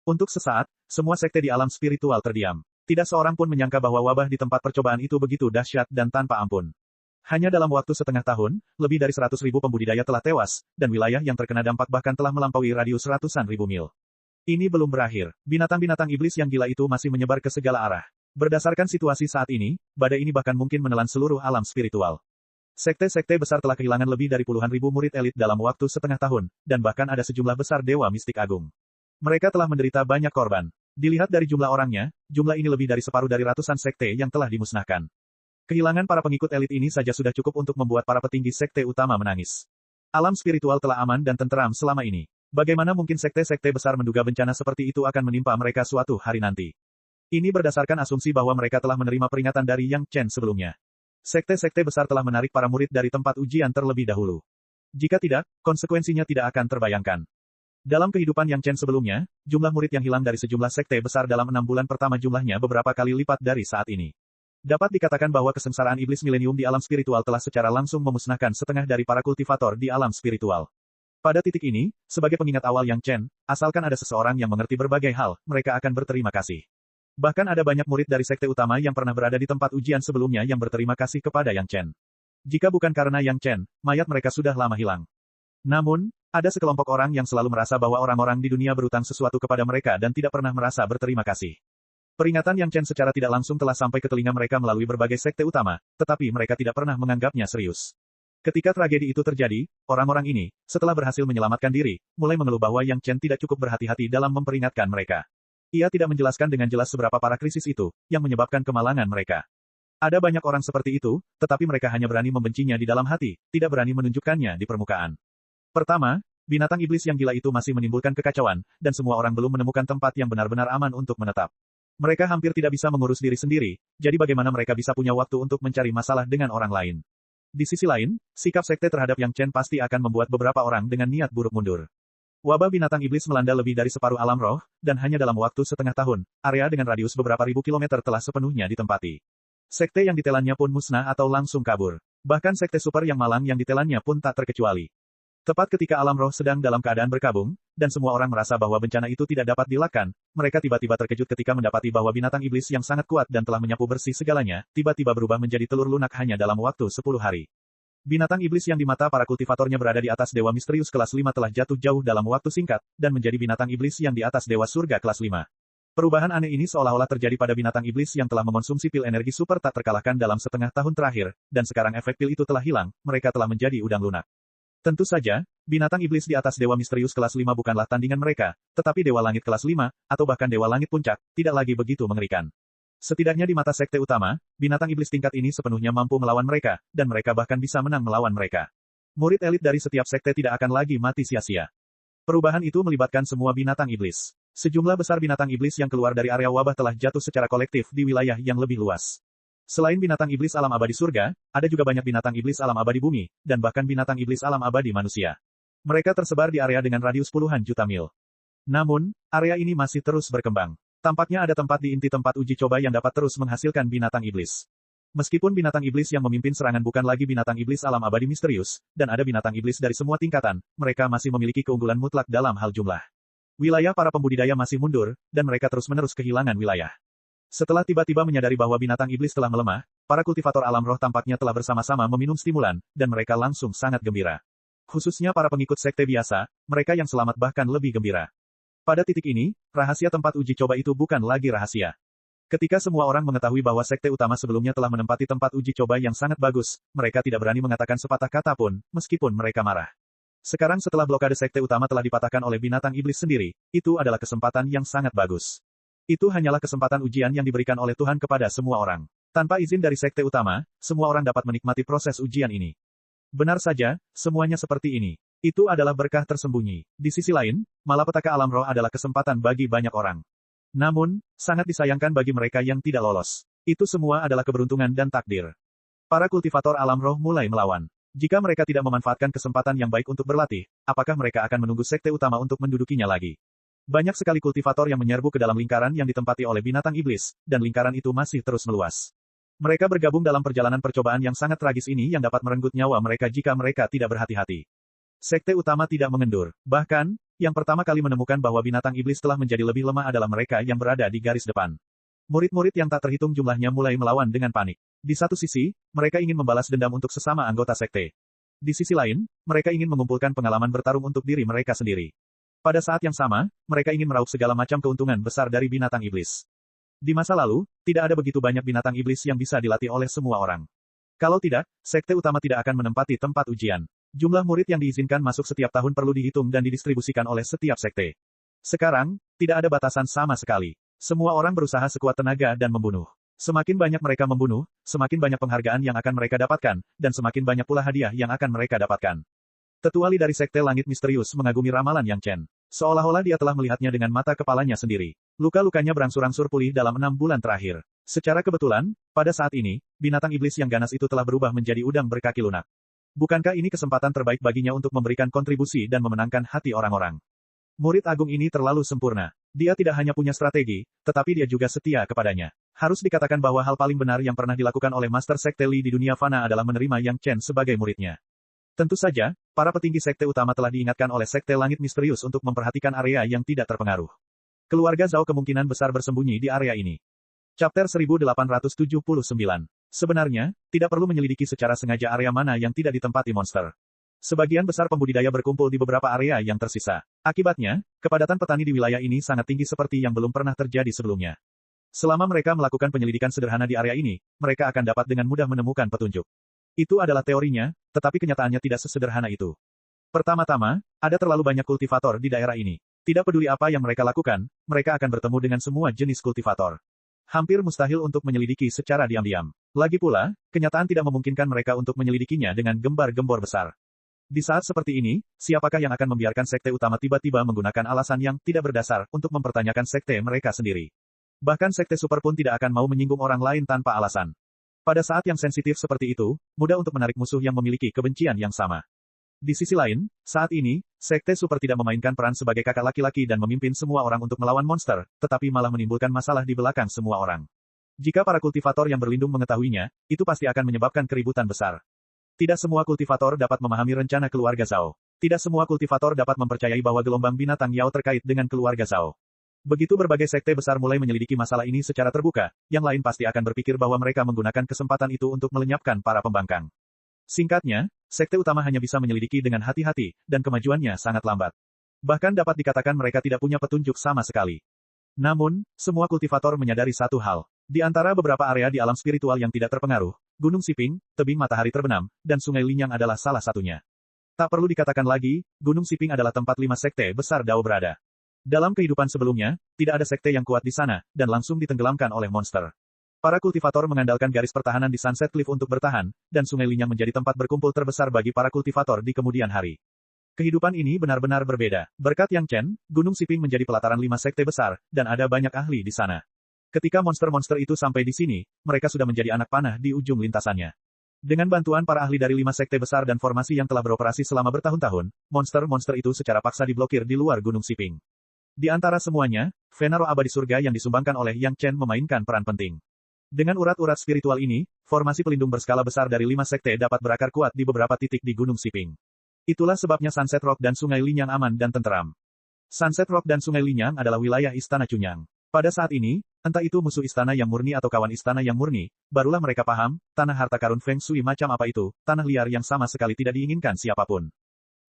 A: Untuk sesaat, semua sekte di alam spiritual terdiam. Tidak seorang pun menyangka bahwa wabah di tempat percobaan itu begitu dahsyat dan tanpa ampun. Hanya dalam waktu setengah tahun, lebih dari 100.000 pembudidaya telah tewas, dan wilayah yang terkena dampak bahkan telah melampaui radius ratusan ribu mil. Ini belum berakhir. Binatang-binatang iblis yang gila itu masih menyebar ke segala arah. Berdasarkan situasi saat ini, badai ini bahkan mungkin menelan seluruh alam spiritual. Sekte-sekte besar telah kehilangan lebih dari puluhan ribu murid elit dalam waktu setengah tahun, dan bahkan ada sejumlah besar dewa mistik agung. Mereka telah menderita banyak korban. Dilihat dari jumlah orangnya, jumlah ini lebih dari separuh dari ratusan sekte yang telah dimusnahkan. Kehilangan para pengikut elit ini saja sudah cukup untuk membuat para petinggi sekte utama menangis. Alam spiritual telah aman dan tenteram selama ini. Bagaimana mungkin sekte-sekte besar menduga bencana seperti itu akan menimpa mereka suatu hari nanti? Ini berdasarkan asumsi bahwa mereka telah menerima peringatan dari Yang Chen sebelumnya. Sekte-sekte besar telah menarik para murid dari tempat ujian terlebih dahulu. Jika tidak, konsekuensinya tidak akan terbayangkan. Dalam kehidupan Yang Chen sebelumnya, jumlah murid yang hilang dari sejumlah sekte besar dalam 6 bulan pertama jumlahnya beberapa kali lipat dari saat ini. Dapat dikatakan bahwa kesengsaraan iblis milenium di alam spiritual telah secara langsung memusnahkan setengah dari para kultivator di alam spiritual. Pada titik ini, sebagai pengingat awal Yang Chen, asalkan ada seseorang yang mengerti berbagai hal, mereka akan berterima kasih. Bahkan ada banyak murid dari sekte utama yang pernah berada di tempat ujian sebelumnya yang berterima kasih kepada Yang Chen. Jika bukan karena Yang Chen, mayat mereka sudah lama hilang. Namun, ada sekelompok orang yang selalu merasa bahwa orang-orang di dunia berutang sesuatu kepada mereka dan tidak pernah merasa berterima kasih. Peringatan Yang Chen secara tidak langsung telah sampai ke telinga mereka melalui berbagai sekte utama, tetapi mereka tidak pernah menganggapnya serius. Ketika tragedi itu terjadi, orang-orang ini, setelah berhasil menyelamatkan diri, mulai mengeluh bahwa Yang Chen tidak cukup berhati-hati dalam memperingatkan mereka. Ia tidak menjelaskan dengan jelas seberapa parah krisis itu, yang menyebabkan kemalangan mereka. Ada banyak orang seperti itu, tetapi mereka hanya berani membencinya di dalam hati, tidak berani menunjukkannya di permukaan. Pertama, binatang iblis yang gila itu masih menimbulkan kekacauan, dan semua orang belum menemukan tempat yang benar-benar aman untuk menetap. Mereka hampir tidak bisa mengurus diri sendiri, jadi bagaimana mereka bisa punya waktu untuk mencari masalah dengan orang lain? Di sisi lain, sikap sekte terhadap Yang Chen pasti akan membuat beberapa orang dengan niat buruk mundur. Wabah binatang iblis melanda lebih dari separuh alam roh, dan hanya dalam waktu setengah tahun, area dengan radius beberapa ribu kilometer telah sepenuhnya ditempati. Sekte yang ditelannya pun musnah atau langsung kabur. Bahkan sekte super yang malang yang ditelannya pun tak terkecuali. Tepat ketika alam roh sedang dalam keadaan berkabung, dan semua orang merasa bahwa bencana itu tidak dapat dielakkan, mereka tiba-tiba terkejut ketika mendapati bahwa binatang iblis yang sangat kuat dan telah menyapu bersih segalanya, tiba-tiba berubah menjadi telur lunak hanya dalam waktu 10 hari. Binatang iblis yang di mata para kultivatornya berada di atas dewa misterius kelas 5 telah jatuh jauh dalam waktu singkat, dan menjadi binatang iblis yang di atas dewa surga kelas 5. Perubahan aneh ini seolah-olah terjadi pada binatang iblis yang telah mengonsumsi pil energi super tak terkalahkan dalam setengah tahun terakhir, dan sekarang efek pil itu telah hilang, mereka telah menjadi udang lunak. Tentu saja, binatang iblis di atas dewa misterius kelas 5 bukanlah tandingan mereka, tetapi dewa langit kelas 5, atau bahkan dewa langit puncak, tidak lagi begitu mengerikan. Setidaknya di mata sekte utama, binatang iblis tingkat ini sepenuhnya mampu melawan mereka, dan mereka bahkan bisa menang melawan mereka. Murid elit dari setiap sekte tidak akan lagi mati sia-sia. Perubahan itu melibatkan semua binatang iblis. Sejumlah besar binatang iblis yang keluar dari area wabah telah jatuh secara kolektif di wilayah yang lebih luas. Selain binatang iblis alam abadi surga, ada juga banyak binatang iblis alam abadi bumi, dan bahkan binatang iblis alam abadi manusia. Mereka tersebar di area dengan radius puluhan juta mil. Namun, area ini masih terus berkembang. Tampaknya ada tempat di inti tempat uji coba yang dapat terus menghasilkan binatang iblis. Meskipun binatang iblis yang memimpin serangan bukan lagi binatang iblis alam abadi misterius, dan ada binatang iblis dari semua tingkatan, mereka masih memiliki keunggulan mutlak dalam hal jumlah. Wilayah para pembudidaya masih mundur, dan mereka terus-menerus kehilangan wilayah. Setelah tiba-tiba menyadari bahwa binatang iblis telah melemah, para kultivator alam roh tampaknya telah bersama-sama meminum stimulan, dan mereka langsung sangat gembira. Khususnya para pengikut sekte biasa, mereka yang selamat bahkan lebih gembira. Pada titik ini, rahasia tempat uji coba itu bukan lagi rahasia. Ketika semua orang mengetahui bahwa sekte utama sebelumnya telah menempati tempat uji coba yang sangat bagus, mereka tidak berani mengatakan sepatah kata pun, meskipun mereka marah. Sekarang setelah blokade sekte utama telah dipatahkan oleh binatang iblis sendiri, itu adalah kesempatan yang sangat bagus. Itu hanyalah kesempatan ujian yang diberikan oleh Tuhan kepada semua orang. Tanpa izin dari sekte utama, semua orang dapat menikmati proses ujian ini. Benar saja, semuanya seperti ini. Itu adalah berkah tersembunyi. Di sisi lain, malapetaka alam roh adalah kesempatan bagi banyak orang. Namun, sangat disayangkan bagi mereka yang tidak lolos. Itu semua adalah keberuntungan dan takdir. Para kultivator alam roh mulai melawan. Jika mereka tidak memanfaatkan kesempatan yang baik untuk berlatih, apakah mereka akan menunggu sekte utama untuk mendudukinya lagi? Banyak sekali kultivator yang menyerbu ke dalam lingkaran yang ditempati oleh binatang iblis, dan lingkaran itu masih terus meluas. Mereka bergabung dalam perjalanan percobaan yang sangat tragis ini yang dapat merenggut nyawa mereka jika mereka tidak berhati-hati. Sekte utama tidak mengendur. Bahkan, yang pertama kali menemukan bahwa binatang iblis telah menjadi lebih lemah adalah mereka yang berada di garis depan. Murid-murid yang tak terhitung jumlahnya mulai melawan dengan panik. Di satu sisi, mereka ingin membalas dendam untuk sesama anggota sekte. Di sisi lain, mereka ingin mengumpulkan pengalaman bertarung untuk diri mereka sendiri. Pada saat yang sama, mereka ingin meraup segala macam keuntungan besar dari binatang iblis. Di masa lalu, tidak ada begitu banyak binatang iblis yang bisa dilatih oleh semua orang. Kalau tidak, sekte utama tidak akan menempati tempat ujian. Jumlah murid yang diizinkan masuk setiap tahun perlu dihitung dan didistribusikan oleh setiap sekte. Sekarang, tidak ada batasan sama sekali. Semua orang berusaha sekuat tenaga dan membunuh. Semakin banyak mereka membunuh, semakin banyak penghargaan yang akan mereka dapatkan, dan semakin banyak pula hadiah yang akan mereka dapatkan. Tetua Li dari Sekte Langit Misterius mengagumi ramalan Yang Chen. Seolah-olah dia telah melihatnya dengan mata kepalanya sendiri. Luka-lukanya berangsur-angsur pulih dalam 6 bulan terakhir. Secara kebetulan, pada saat ini, binatang iblis yang ganas itu telah berubah menjadi udang berkaki lunak. Bukankah ini kesempatan terbaik baginya untuk memberikan kontribusi dan memenangkan hati orang-orang? Murid agung ini terlalu sempurna. Dia tidak hanya punya strategi, tetapi dia juga setia kepadanya. Harus dikatakan bahwa hal paling benar yang pernah dilakukan oleh Master Sekte Li di dunia fana adalah menerima Yang Chen sebagai muridnya. Tentu saja, para petinggi sekte utama telah diingatkan oleh Sekte Langit Misterius untuk memperhatikan area yang tidak terpengaruh. Keluarga Zhao kemungkinan besar bersembunyi di area ini. Chapter 1879. Sebenarnya, tidak perlu menyelidiki secara sengaja area mana yang tidak ditempati monster. Sebagian besar pembudidaya berkumpul di beberapa area yang tersisa. Akibatnya, kepadatan petani di wilayah ini sangat tinggi seperti yang belum pernah terjadi sebelumnya. Selama mereka melakukan penyelidikan sederhana di area ini, mereka akan dapat dengan mudah menemukan petunjuk. Itu adalah teorinya, tetapi kenyataannya tidak sesederhana itu. Pertama-tama, ada terlalu banyak kultivator di daerah ini. Tidak peduli apa yang mereka lakukan, mereka akan bertemu dengan semua jenis kultivator. Hampir mustahil untuk menyelidiki secara diam-diam. Lagi pula, kenyataan tidak memungkinkan mereka untuk menyelidikinya dengan gembar-gembor besar. Di saat seperti ini, siapakah yang akan membiarkan sekte utama tiba-tiba menggunakan alasan yang tidak berdasar untuk mempertanyakan sekte mereka sendiri? Bahkan sekte super pun tidak akan mau menyinggung orang lain tanpa alasan. Pada saat yang sensitif seperti itu, mudah untuk menarik musuh yang memiliki kebencian yang sama. Di sisi lain, saat ini, sekte super tidak memainkan peran sebagai kakak laki-laki dan memimpin semua orang untuk melawan monster, tetapi malah menimbulkan masalah di belakang semua orang. Jika para kultivator yang berlindung mengetahuinya, itu pasti akan menyebabkan keributan besar. Tidak semua kultivator dapat memahami rencana keluarga Zhao. Tidak semua kultivator dapat mempercayai bahwa gelombang binatang Yao terkait dengan keluarga Zhao. Begitu berbagai sekte besar mulai menyelidiki masalah ini secara terbuka, yang lain pasti akan berpikir bahwa mereka menggunakan kesempatan itu untuk melenyapkan para pembangkang. Singkatnya, sekte utama hanya bisa menyelidiki dengan hati-hati, dan kemajuannya sangat lambat. Bahkan dapat dikatakan mereka tidak punya petunjuk sama sekali. Namun, semua kultivator menyadari satu hal. Di antara beberapa area di alam spiritual yang tidak terpengaruh, Gunung Siping, tebing matahari terbenam, dan Sungai Linyang adalah salah satunya. Tak perlu dikatakan lagi, Gunung Siping adalah tempat 5 sekte besar Dao berada. Dalam kehidupan sebelumnya, tidak ada sekte yang kuat di sana, dan langsung ditenggelamkan oleh monster. Para kultivator mengandalkan garis pertahanan di Sunset Cliff untuk bertahan, dan Sungai Linyang menjadi tempat berkumpul terbesar bagi para kultivator di kemudian hari. Kehidupan ini benar-benar berbeda. Berkat Yang Chen, Gunung Siping menjadi pelataran 5 sekte besar, dan ada banyak ahli di sana. Ketika monster-monster itu sampai di sini, mereka sudah menjadi anak panah di ujung lintasannya. Dengan bantuan para ahli dari 5 sekte besar dan formasi yang telah beroperasi selama bertahun-tahun, monster-monster itu secara paksa diblokir di luar Gunung Siping. Di antara semuanya, Venaro abadi surga yang disumbangkan oleh Yang Chen memainkan peran penting. Dengan urat-urat spiritual ini, formasi pelindung berskala besar dari 5 sekte dapat berakar kuat di beberapa titik di Gunung Siping. Itulah sebabnya Sunset Rock dan Sungai Linyang aman dan tenteram. Sunset Rock dan Sungai Linyang adalah wilayah Istana Cunyang. Pada saat ini, entah itu musuh istana yang murni atau kawan istana yang murni, barulah mereka paham, tanah harta karun Feng Shui macam apa itu, tanah liar yang sama sekali tidak diinginkan siapapun.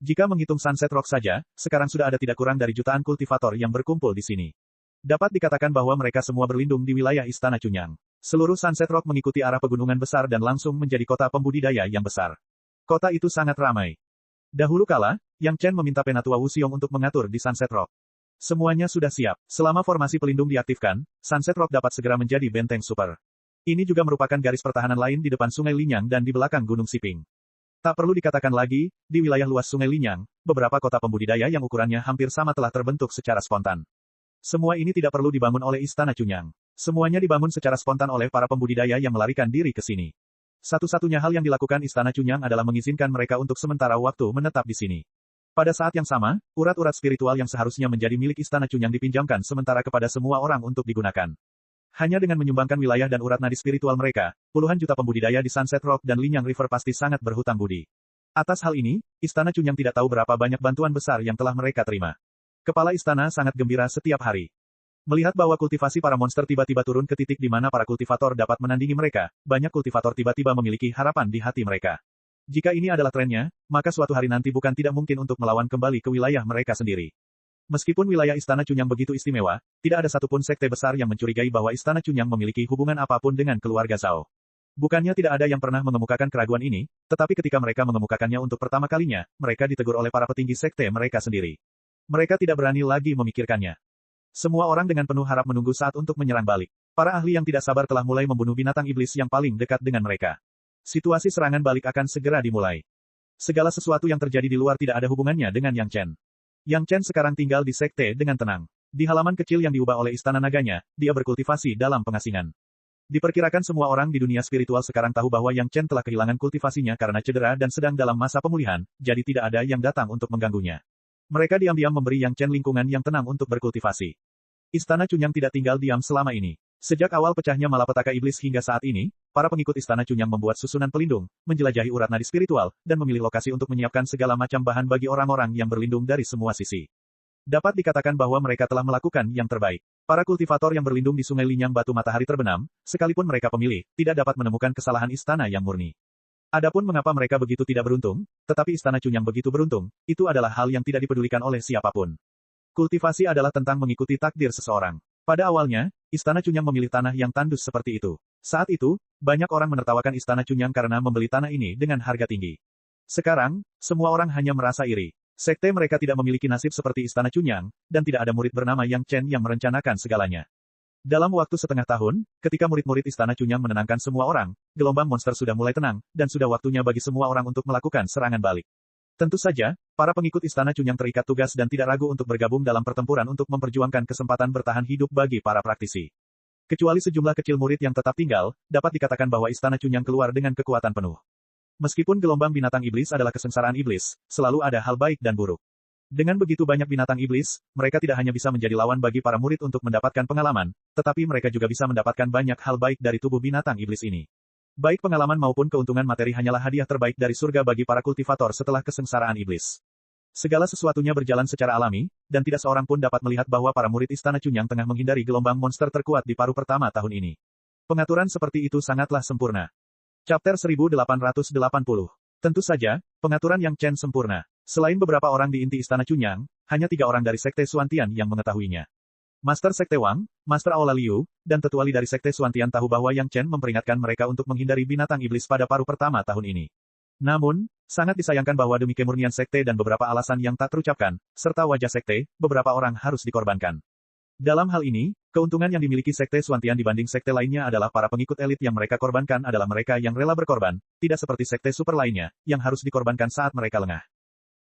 A: Jika menghitung Sunset Rock saja, sekarang sudah ada tidak kurang dari jutaan kultivator yang berkumpul di sini. Dapat dikatakan bahwa mereka semua berlindung di wilayah Istana Cunyang. Seluruh Sunset Rock mengikuti arah pegunungan besar dan langsung menjadi kota pembudidaya yang besar. Kota itu sangat ramai. Dahulu kala, Yang Chen meminta Penatua Wu Xiong untuk mengatur di Sunset Rock. Semuanya sudah siap. Selama formasi pelindung diaktifkan, Sunset Rock dapat segera menjadi benteng super. Ini juga merupakan garis pertahanan lain di depan Sungai Linyang dan di belakang Gunung Siping. Tak perlu dikatakan lagi, di wilayah luas Sungai Linyang, beberapa kota pembudidaya yang ukurannya hampir sama telah terbentuk secara spontan. Semua ini tidak perlu dibangun oleh Istana Cunyang. Semuanya dibangun secara spontan oleh para pembudidaya yang melarikan diri ke sini. Satu-satunya hal yang dilakukan Istana Cunyang adalah mengizinkan mereka untuk sementara waktu menetap di sini. Pada saat yang sama, urat-urat spiritual yang seharusnya menjadi milik Istana Cunyang dipinjamkan sementara kepada semua orang untuk digunakan. Hanya dengan menyumbangkan wilayah dan urat nadi spiritual mereka, puluhan juta pembudidaya di Sunset Rock dan Linyang River pasti sangat berhutang budi. Atas hal ini, Istana Cunyang tidak tahu berapa banyak bantuan besar yang telah mereka terima. Kepala istana sangat gembira setiap hari. Melihat bahwa kultivasi para monster tiba-tiba turun ke titik di mana para kultivator dapat menandingi mereka, banyak kultivator tiba-tiba memiliki harapan di hati mereka. Jika ini adalah trennya, maka suatu hari nanti bukan tidak mungkin untuk melawan kembali ke wilayah mereka sendiri. Meskipun wilayah Istana Cunyang begitu istimewa, tidak ada satupun sekte besar yang mencurigai bahwa Istana Cunyang memiliki hubungan apapun dengan keluarga Zhao. Bukannya tidak ada yang pernah mengemukakan keraguan ini, tetapi ketika mereka mengemukakannya untuk pertama kalinya, mereka ditegur oleh para petinggi sekte mereka sendiri. Mereka tidak berani lagi memikirkannya. Semua orang dengan penuh harap menunggu saat untuk menyerang balik. Para ahli yang tidak sabar telah mulai membunuh binatang iblis yang paling dekat dengan mereka. Situasi serangan balik akan segera dimulai. Segala sesuatu yang terjadi di luar tidak ada hubungannya dengan Yang Chen. Yang Chen sekarang tinggal di sekte dengan tenang. Di halaman kecil yang diubah oleh istana naganya, dia berkultivasi dalam pengasingan. Diperkirakan semua orang di dunia spiritual sekarang tahu bahwa Yang Chen telah kehilangan kultivasinya karena cedera dan sedang dalam masa pemulihan, jadi tidak ada yang datang untuk mengganggunya. Mereka diam-diam memberi Yang Chen lingkungan yang tenang untuk berkultivasi. Istana Chunyang tidak tinggal diam selama ini. Sejak awal pecahnya malapetaka iblis hingga saat ini, para pengikut Istana Chunyang membuat susunan pelindung, menjelajahi urat nadi spiritual, dan memilih lokasi untuk menyiapkan segala macam bahan bagi orang-orang yang berlindung dari semua sisi. Dapat dikatakan bahwa mereka telah melakukan yang terbaik. Para kultivator yang berlindung di Sungai Linyang Batu Matahari Terbenam, sekalipun mereka pemilih, tidak dapat menemukan kesalahan istana yang murni. Adapun mengapa mereka begitu tidak beruntung, tetapi Istana Chunyang begitu beruntung, itu adalah hal yang tidak dipedulikan oleh siapapun. Kultivasi adalah tentang mengikuti takdir seseorang. Pada awalnya, Istana Chunyang memilih tanah yang tandus seperti itu. Saat itu, banyak orang menertawakan Istana Chunyang karena membeli tanah ini dengan harga tinggi. Sekarang, semua orang hanya merasa iri. Sekte mereka tidak memiliki nasib seperti Istana Chunyang, dan tidak ada murid bernama Yang Chen yang merencanakan segalanya. Dalam waktu setengah tahun, ketika murid-murid Istana Chunyang menenangkan semua orang, gelombang monster sudah mulai tenang, dan sudah waktunya bagi semua orang untuk melakukan serangan balik. Tentu saja, para pengikut Istana Chunyang terikat tugas dan tidak ragu untuk bergabung dalam pertempuran untuk memperjuangkan kesempatan bertahan hidup bagi para praktisi. Kecuali sejumlah kecil murid yang tetap tinggal, dapat dikatakan bahwa Istana Chunyang keluar dengan kekuatan penuh. Meskipun gelombang binatang iblis adalah kesengsaraan iblis, selalu ada hal baik dan buruk. Dengan begitu banyak binatang iblis, mereka tidak hanya bisa menjadi lawan bagi para murid untuk mendapatkan pengalaman, tetapi mereka juga bisa mendapatkan banyak hal baik dari tubuh binatang iblis ini. Baik pengalaman maupun keuntungan materi hanyalah hadiah terbaik dari surga bagi para kultivator setelah kesengsaraan iblis. Segala sesuatunya berjalan secara alami, dan tidak seorang pun dapat melihat bahwa para murid Istana Chunyang tengah menghindari gelombang monster terkuat di paruh pertama tahun ini. Pengaturan seperti itu sangatlah sempurna. Chapter 1880. Tentu saja, pengaturan Yang Chen sempurna. Selain beberapa orang di inti Istana Chunyang, hanya 3 orang dari Sekte Suantian yang mengetahuinya. Master Sekte Wang, Master Aula Liu, dan Tetua Li dari Sekte Suantian tahu bahwa Yang Chen memperingatkan mereka untuk menghindari binatang iblis pada paruh pertama tahun ini. Namun, sangat disayangkan bahwa demi kemurnian sekte dan beberapa alasan yang tak terucapkan, serta wajah sekte, beberapa orang harus dikorbankan. Dalam hal ini, keuntungan yang dimiliki Sekte Suantian dibanding sekte lainnya adalah para pengikut elit yang mereka korbankan adalah mereka yang rela berkorban, tidak seperti sekte super lainnya, yang harus dikorbankan saat mereka lengah.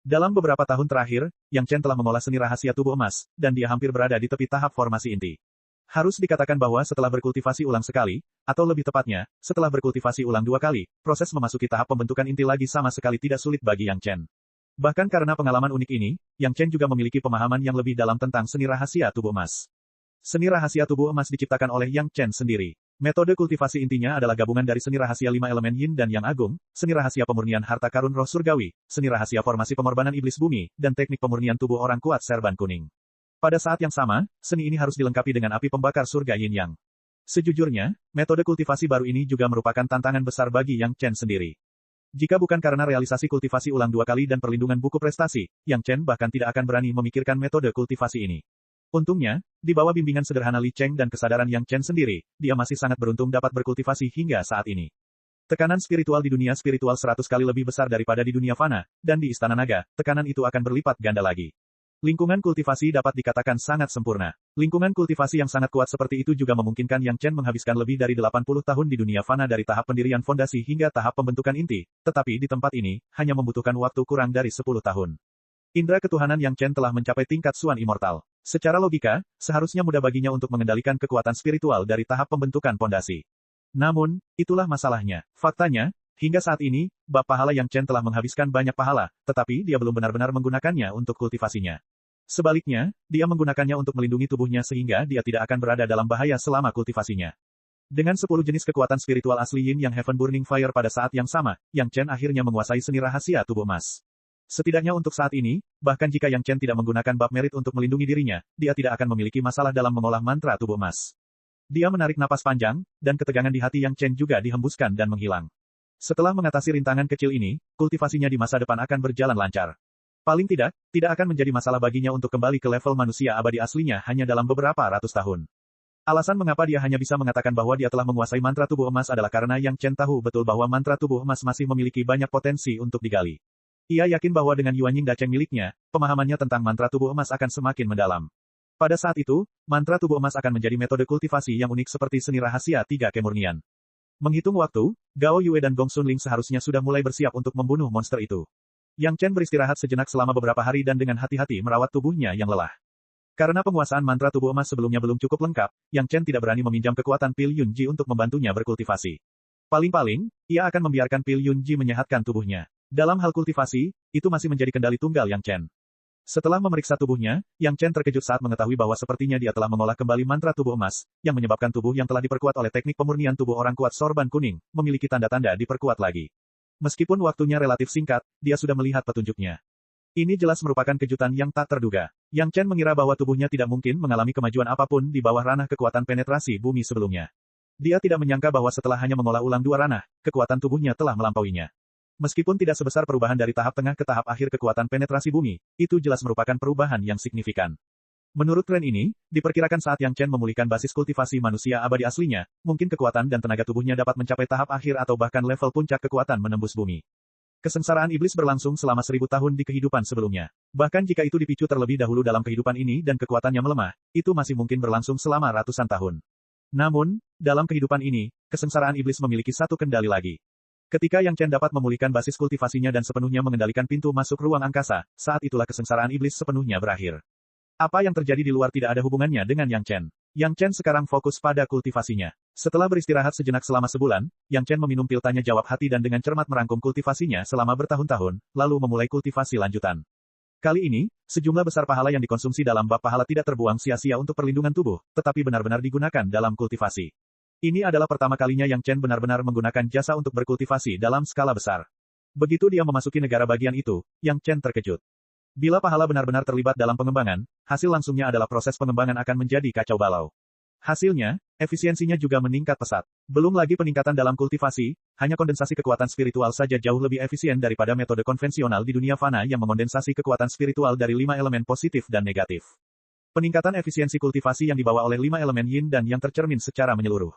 A: Dalam beberapa tahun terakhir, Yang Chen telah mengolah seni rahasia tubuh emas, dan dia hampir berada di tepi tahap formasi inti. Harus dikatakan bahwa setelah berkultivasi ulang sekali, atau lebih tepatnya, setelah berkultivasi ulang 2 kali, proses memasuki tahap pembentukan inti lagi sama sekali tidak sulit bagi Yang Chen. Bahkan karena pengalaman unik ini, Yang Chen juga memiliki pemahaman yang lebih dalam tentang seni rahasia tubuh emas. Seni rahasia tubuh emas diciptakan oleh Yang Chen sendiri. Metode kultivasi intinya adalah gabungan dari seni rahasia 5 elemen yin dan yang agung, seni rahasia pemurnian harta karun roh surgawi, seni rahasia formasi pengorbanan iblis bumi, dan teknik pemurnian tubuh orang kuat serban kuning. Pada saat yang sama, seni ini harus dilengkapi dengan api pembakar surga yin yang. Sejujurnya, metode kultivasi baru ini juga merupakan tantangan besar bagi Yang Chen sendiri. Jika bukan karena realisasi kultivasi ulang 2 kali dan perlindungan buku prestasi, Yang Chen bahkan tidak akan berani memikirkan metode kultivasi ini. Untungnya, di bawah bimbingan sederhana Li Cheng dan kesadaran Yang Chen sendiri, dia masih sangat beruntung dapat berkultivasi hingga saat ini. Tekanan spiritual di dunia spiritual 100 kali lebih besar daripada di dunia fana, dan di Istana Naga, tekanan itu akan berlipat ganda lagi. Lingkungan kultivasi dapat dikatakan sangat sempurna. Lingkungan kultivasi yang sangat kuat seperti itu juga memungkinkan Yang Chen menghabiskan lebih dari 80 tahun di dunia fana dari tahap pendirian fondasi hingga tahap pembentukan inti, tetapi di tempat ini, hanya membutuhkan waktu kurang dari 10 tahun. Indra ketuhanan Yang Chen telah mencapai tingkat Suan Immortal. Secara logika, seharusnya mudah baginya untuk mengendalikan kekuatan spiritual dari tahap pembentukan pondasi. Namun, itulah masalahnya. Faktanya, hingga saat ini, bab pahala Yang Chen telah menghabiskan banyak pahala, tetapi dia belum benar-benar menggunakannya untuk kultivasinya. Sebaliknya, dia menggunakannya untuk melindungi tubuhnya sehingga dia tidak akan berada dalam bahaya selama kultivasinya. Dengan 10 jenis kekuatan spiritual asli Yin yang Heaven Burning Fire pada saat yang sama, Yang Chen akhirnya menguasai seni rahasia tubuh emas. Setidaknya untuk saat ini, bahkan jika Yang Chen tidak menggunakan bab merit untuk melindungi dirinya, dia tidak akan memiliki masalah dalam mengolah mantra tubuh emas. Dia menarik napas panjang, dan ketegangan di hati Yang Chen juga dihembuskan dan menghilang. Setelah mengatasi rintangan kecil ini, kultivasinya di masa depan akan berjalan lancar. Paling tidak akan menjadi masalah baginya untuk kembali ke level manusia abadi aslinya hanya dalam beberapa ratus tahun. Alasan mengapa dia hanya bisa mengatakan bahwa dia telah menguasai mantra tubuh emas adalah karena Yang Chen tahu betul bahwa mantra tubuh emas masih memiliki banyak potensi untuk digali. Ia yakin bahwa dengan Yuanying Dacheng miliknya, pemahamannya tentang mantra tubuh emas akan semakin mendalam. Pada saat itu, mantra tubuh emas akan menjadi metode kultivasi yang unik seperti seni rahasia 3 kemurnian. Menghitung waktu, Gao Yue dan Gong Sunling seharusnya sudah mulai bersiap untuk membunuh monster itu. Yang Chen beristirahat sejenak selama beberapa hari dan dengan hati-hati merawat tubuhnya yang lelah. Karena penguasaan mantra tubuh emas sebelumnya belum cukup lengkap, Yang Chen tidak berani meminjam kekuatan Pil Yunji untuk membantunya berkultivasi. Paling-paling, ia akan membiarkan Pil Yunji menyehatkan tubuhnya. Dalam hal kultivasi, itu masih menjadi kendali tunggal Yang Chen. Setelah memeriksa tubuhnya, Yang Chen terkejut saat mengetahui bahwa sepertinya dia telah mengolah kembali mantra tubuh emas, yang menyebabkan tubuh yang telah diperkuat oleh teknik pemurnian tubuh orang kuat sorban kuning, memiliki tanda-tanda diperkuat lagi. Meskipun waktunya relatif singkat, dia sudah melihat petunjuknya. Ini jelas merupakan kejutan yang tak terduga. Yang Chen mengira bahwa tubuhnya tidak mungkin mengalami kemajuan apapun di bawah ranah kekuatan penetrasi bumi sebelumnya. Dia tidak menyangka bahwa setelah hanya mengolah ulang dua ranah, kekuatan tubuhnya telah melampauinya. Meskipun tidak sebesar perubahan dari tahap tengah ke tahap akhir kekuatan penetrasi bumi, itu jelas merupakan perubahan yang signifikan. Menurut tren ini, diperkirakan saat Yang Chen memulihkan basis kultivasi manusia abadi aslinya, mungkin kekuatan dan tenaga tubuhnya dapat mencapai tahap akhir atau bahkan level puncak kekuatan menembus bumi. Kesengsaraan iblis berlangsung selama 1000 tahun di kehidupan sebelumnya. Bahkan jika itu dipicu terlebih dahulu dalam kehidupan ini dan kekuatannya melemah, itu masih mungkin berlangsung selama ratusan tahun. Namun, dalam kehidupan ini, kesengsaraan iblis memiliki satu kendali lagi. Ketika Yang Chen dapat memulihkan basis kultivasinya dan sepenuhnya mengendalikan pintu masuk ruang angkasa, saat itulah kesengsaraan iblis sepenuhnya berakhir. Apa yang terjadi di luar tidak ada hubungannya dengan Yang Chen. Yang Chen sekarang fokus pada kultivasinya. Setelah beristirahat sejenak selama sebulan, Yang Chen meminum pil tanya jawab hati dan dengan cermat merangkum kultivasinya selama bertahun-tahun, lalu memulai kultivasi lanjutan. Kali ini, sejumlah besar pahala yang dikonsumsi dalam bab pahala tidak terbuang sia-sia untuk perlindungan tubuh, tetapi benar-benar digunakan dalam kultivasi. Ini adalah pertama kalinya Yang Chen benar-benar menggunakan jasa untuk berkultivasi dalam skala besar. Begitu dia memasuki negara bagian itu, Yang Chen terkejut. Bila pahala benar-benar terlibat dalam pengembangan, hasil langsungnya adalah proses pengembangan akan menjadi kacau balau. Hasilnya, efisiensinya juga meningkat pesat. Belum lagi peningkatan dalam kultivasi, hanya kondensasi kekuatan spiritual saja jauh lebih efisien daripada metode konvensional di dunia fana yang mengondensasi kekuatan spiritual dari 5 elemen positif dan negatif. Peningkatan efisiensi kultivasi yang dibawa oleh 5 elemen yin dan yang tercermin secara menyeluruh.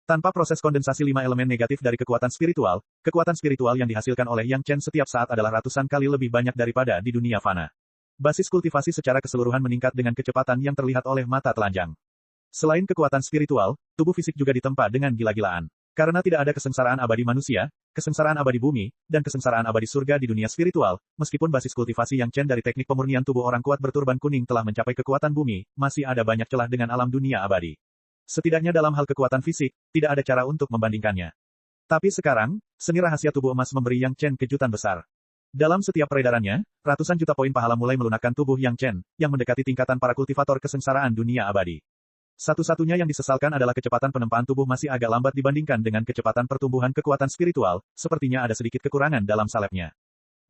A: Tanpa proses kondensasi 5 elemen negatif dari kekuatan spiritual yang dihasilkan oleh Yang Chen setiap saat adalah ratusan kali lebih banyak daripada di dunia fana. Basis kultivasi secara keseluruhan meningkat dengan kecepatan yang terlihat oleh mata telanjang. Selain kekuatan spiritual, tubuh fisik juga ditempa dengan gila-gilaan. Karena tidak ada kesengsaraan abadi manusia, kesengsaraan abadi bumi, dan kesengsaraan abadi surga di dunia spiritual, meskipun basis kultivasi Yang Chen dari teknik pemurnian tubuh orang kuat berturban kuning telah mencapai kekuatan bumi, masih ada banyak celah dengan alam dunia abadi. Setidaknya dalam hal kekuatan fisik, tidak ada cara untuk membandingkannya. Tapi sekarang, seni rahasia tubuh emas memberi Yang Chen kejutan besar. Dalam setiap peredarannya, ratusan juta poin pahala mulai melunakkan tubuh Yang Chen, yang mendekati tingkatan para kultivator kesengsaraan dunia abadi. Satu-satunya yang disesalkan adalah kecepatan penempaan tubuh masih agak lambat dibandingkan dengan kecepatan pertumbuhan kekuatan spiritual, sepertinya ada sedikit kekurangan dalam salebnya.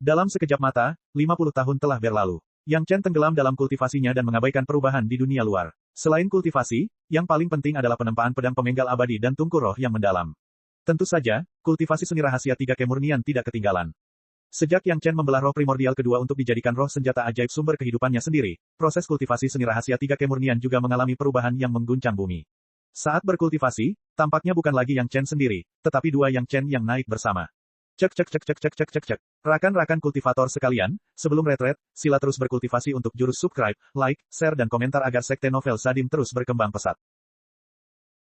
A: Dalam sekejap mata, 50 tahun telah berlalu. Yang Chen tenggelam dalam kultivasinya dan mengabaikan perubahan di dunia luar. Selain kultivasi, yang paling penting adalah penempaan pedang pemenggal abadi dan tungku roh yang mendalam. Tentu saja, kultivasi seni rahasia 3 kemurnian tidak ketinggalan. Sejak Yang Chen membelah roh primordial kedua untuk dijadikan roh senjata ajaib sumber kehidupannya sendiri, proses kultivasi seni rahasia 3 kemurnian juga mengalami perubahan yang mengguncang bumi. Saat berkultivasi, tampaknya bukan lagi Yang Chen sendiri, tetapi 2 Yang Chen yang naik bersama. Cek. Rakan-rakan kultivator sekalian, sebelum retret, sila terus berkultivasi untuk jurus subscribe, like, share dan komentar agar sekte novel Sadim terus berkembang pesat.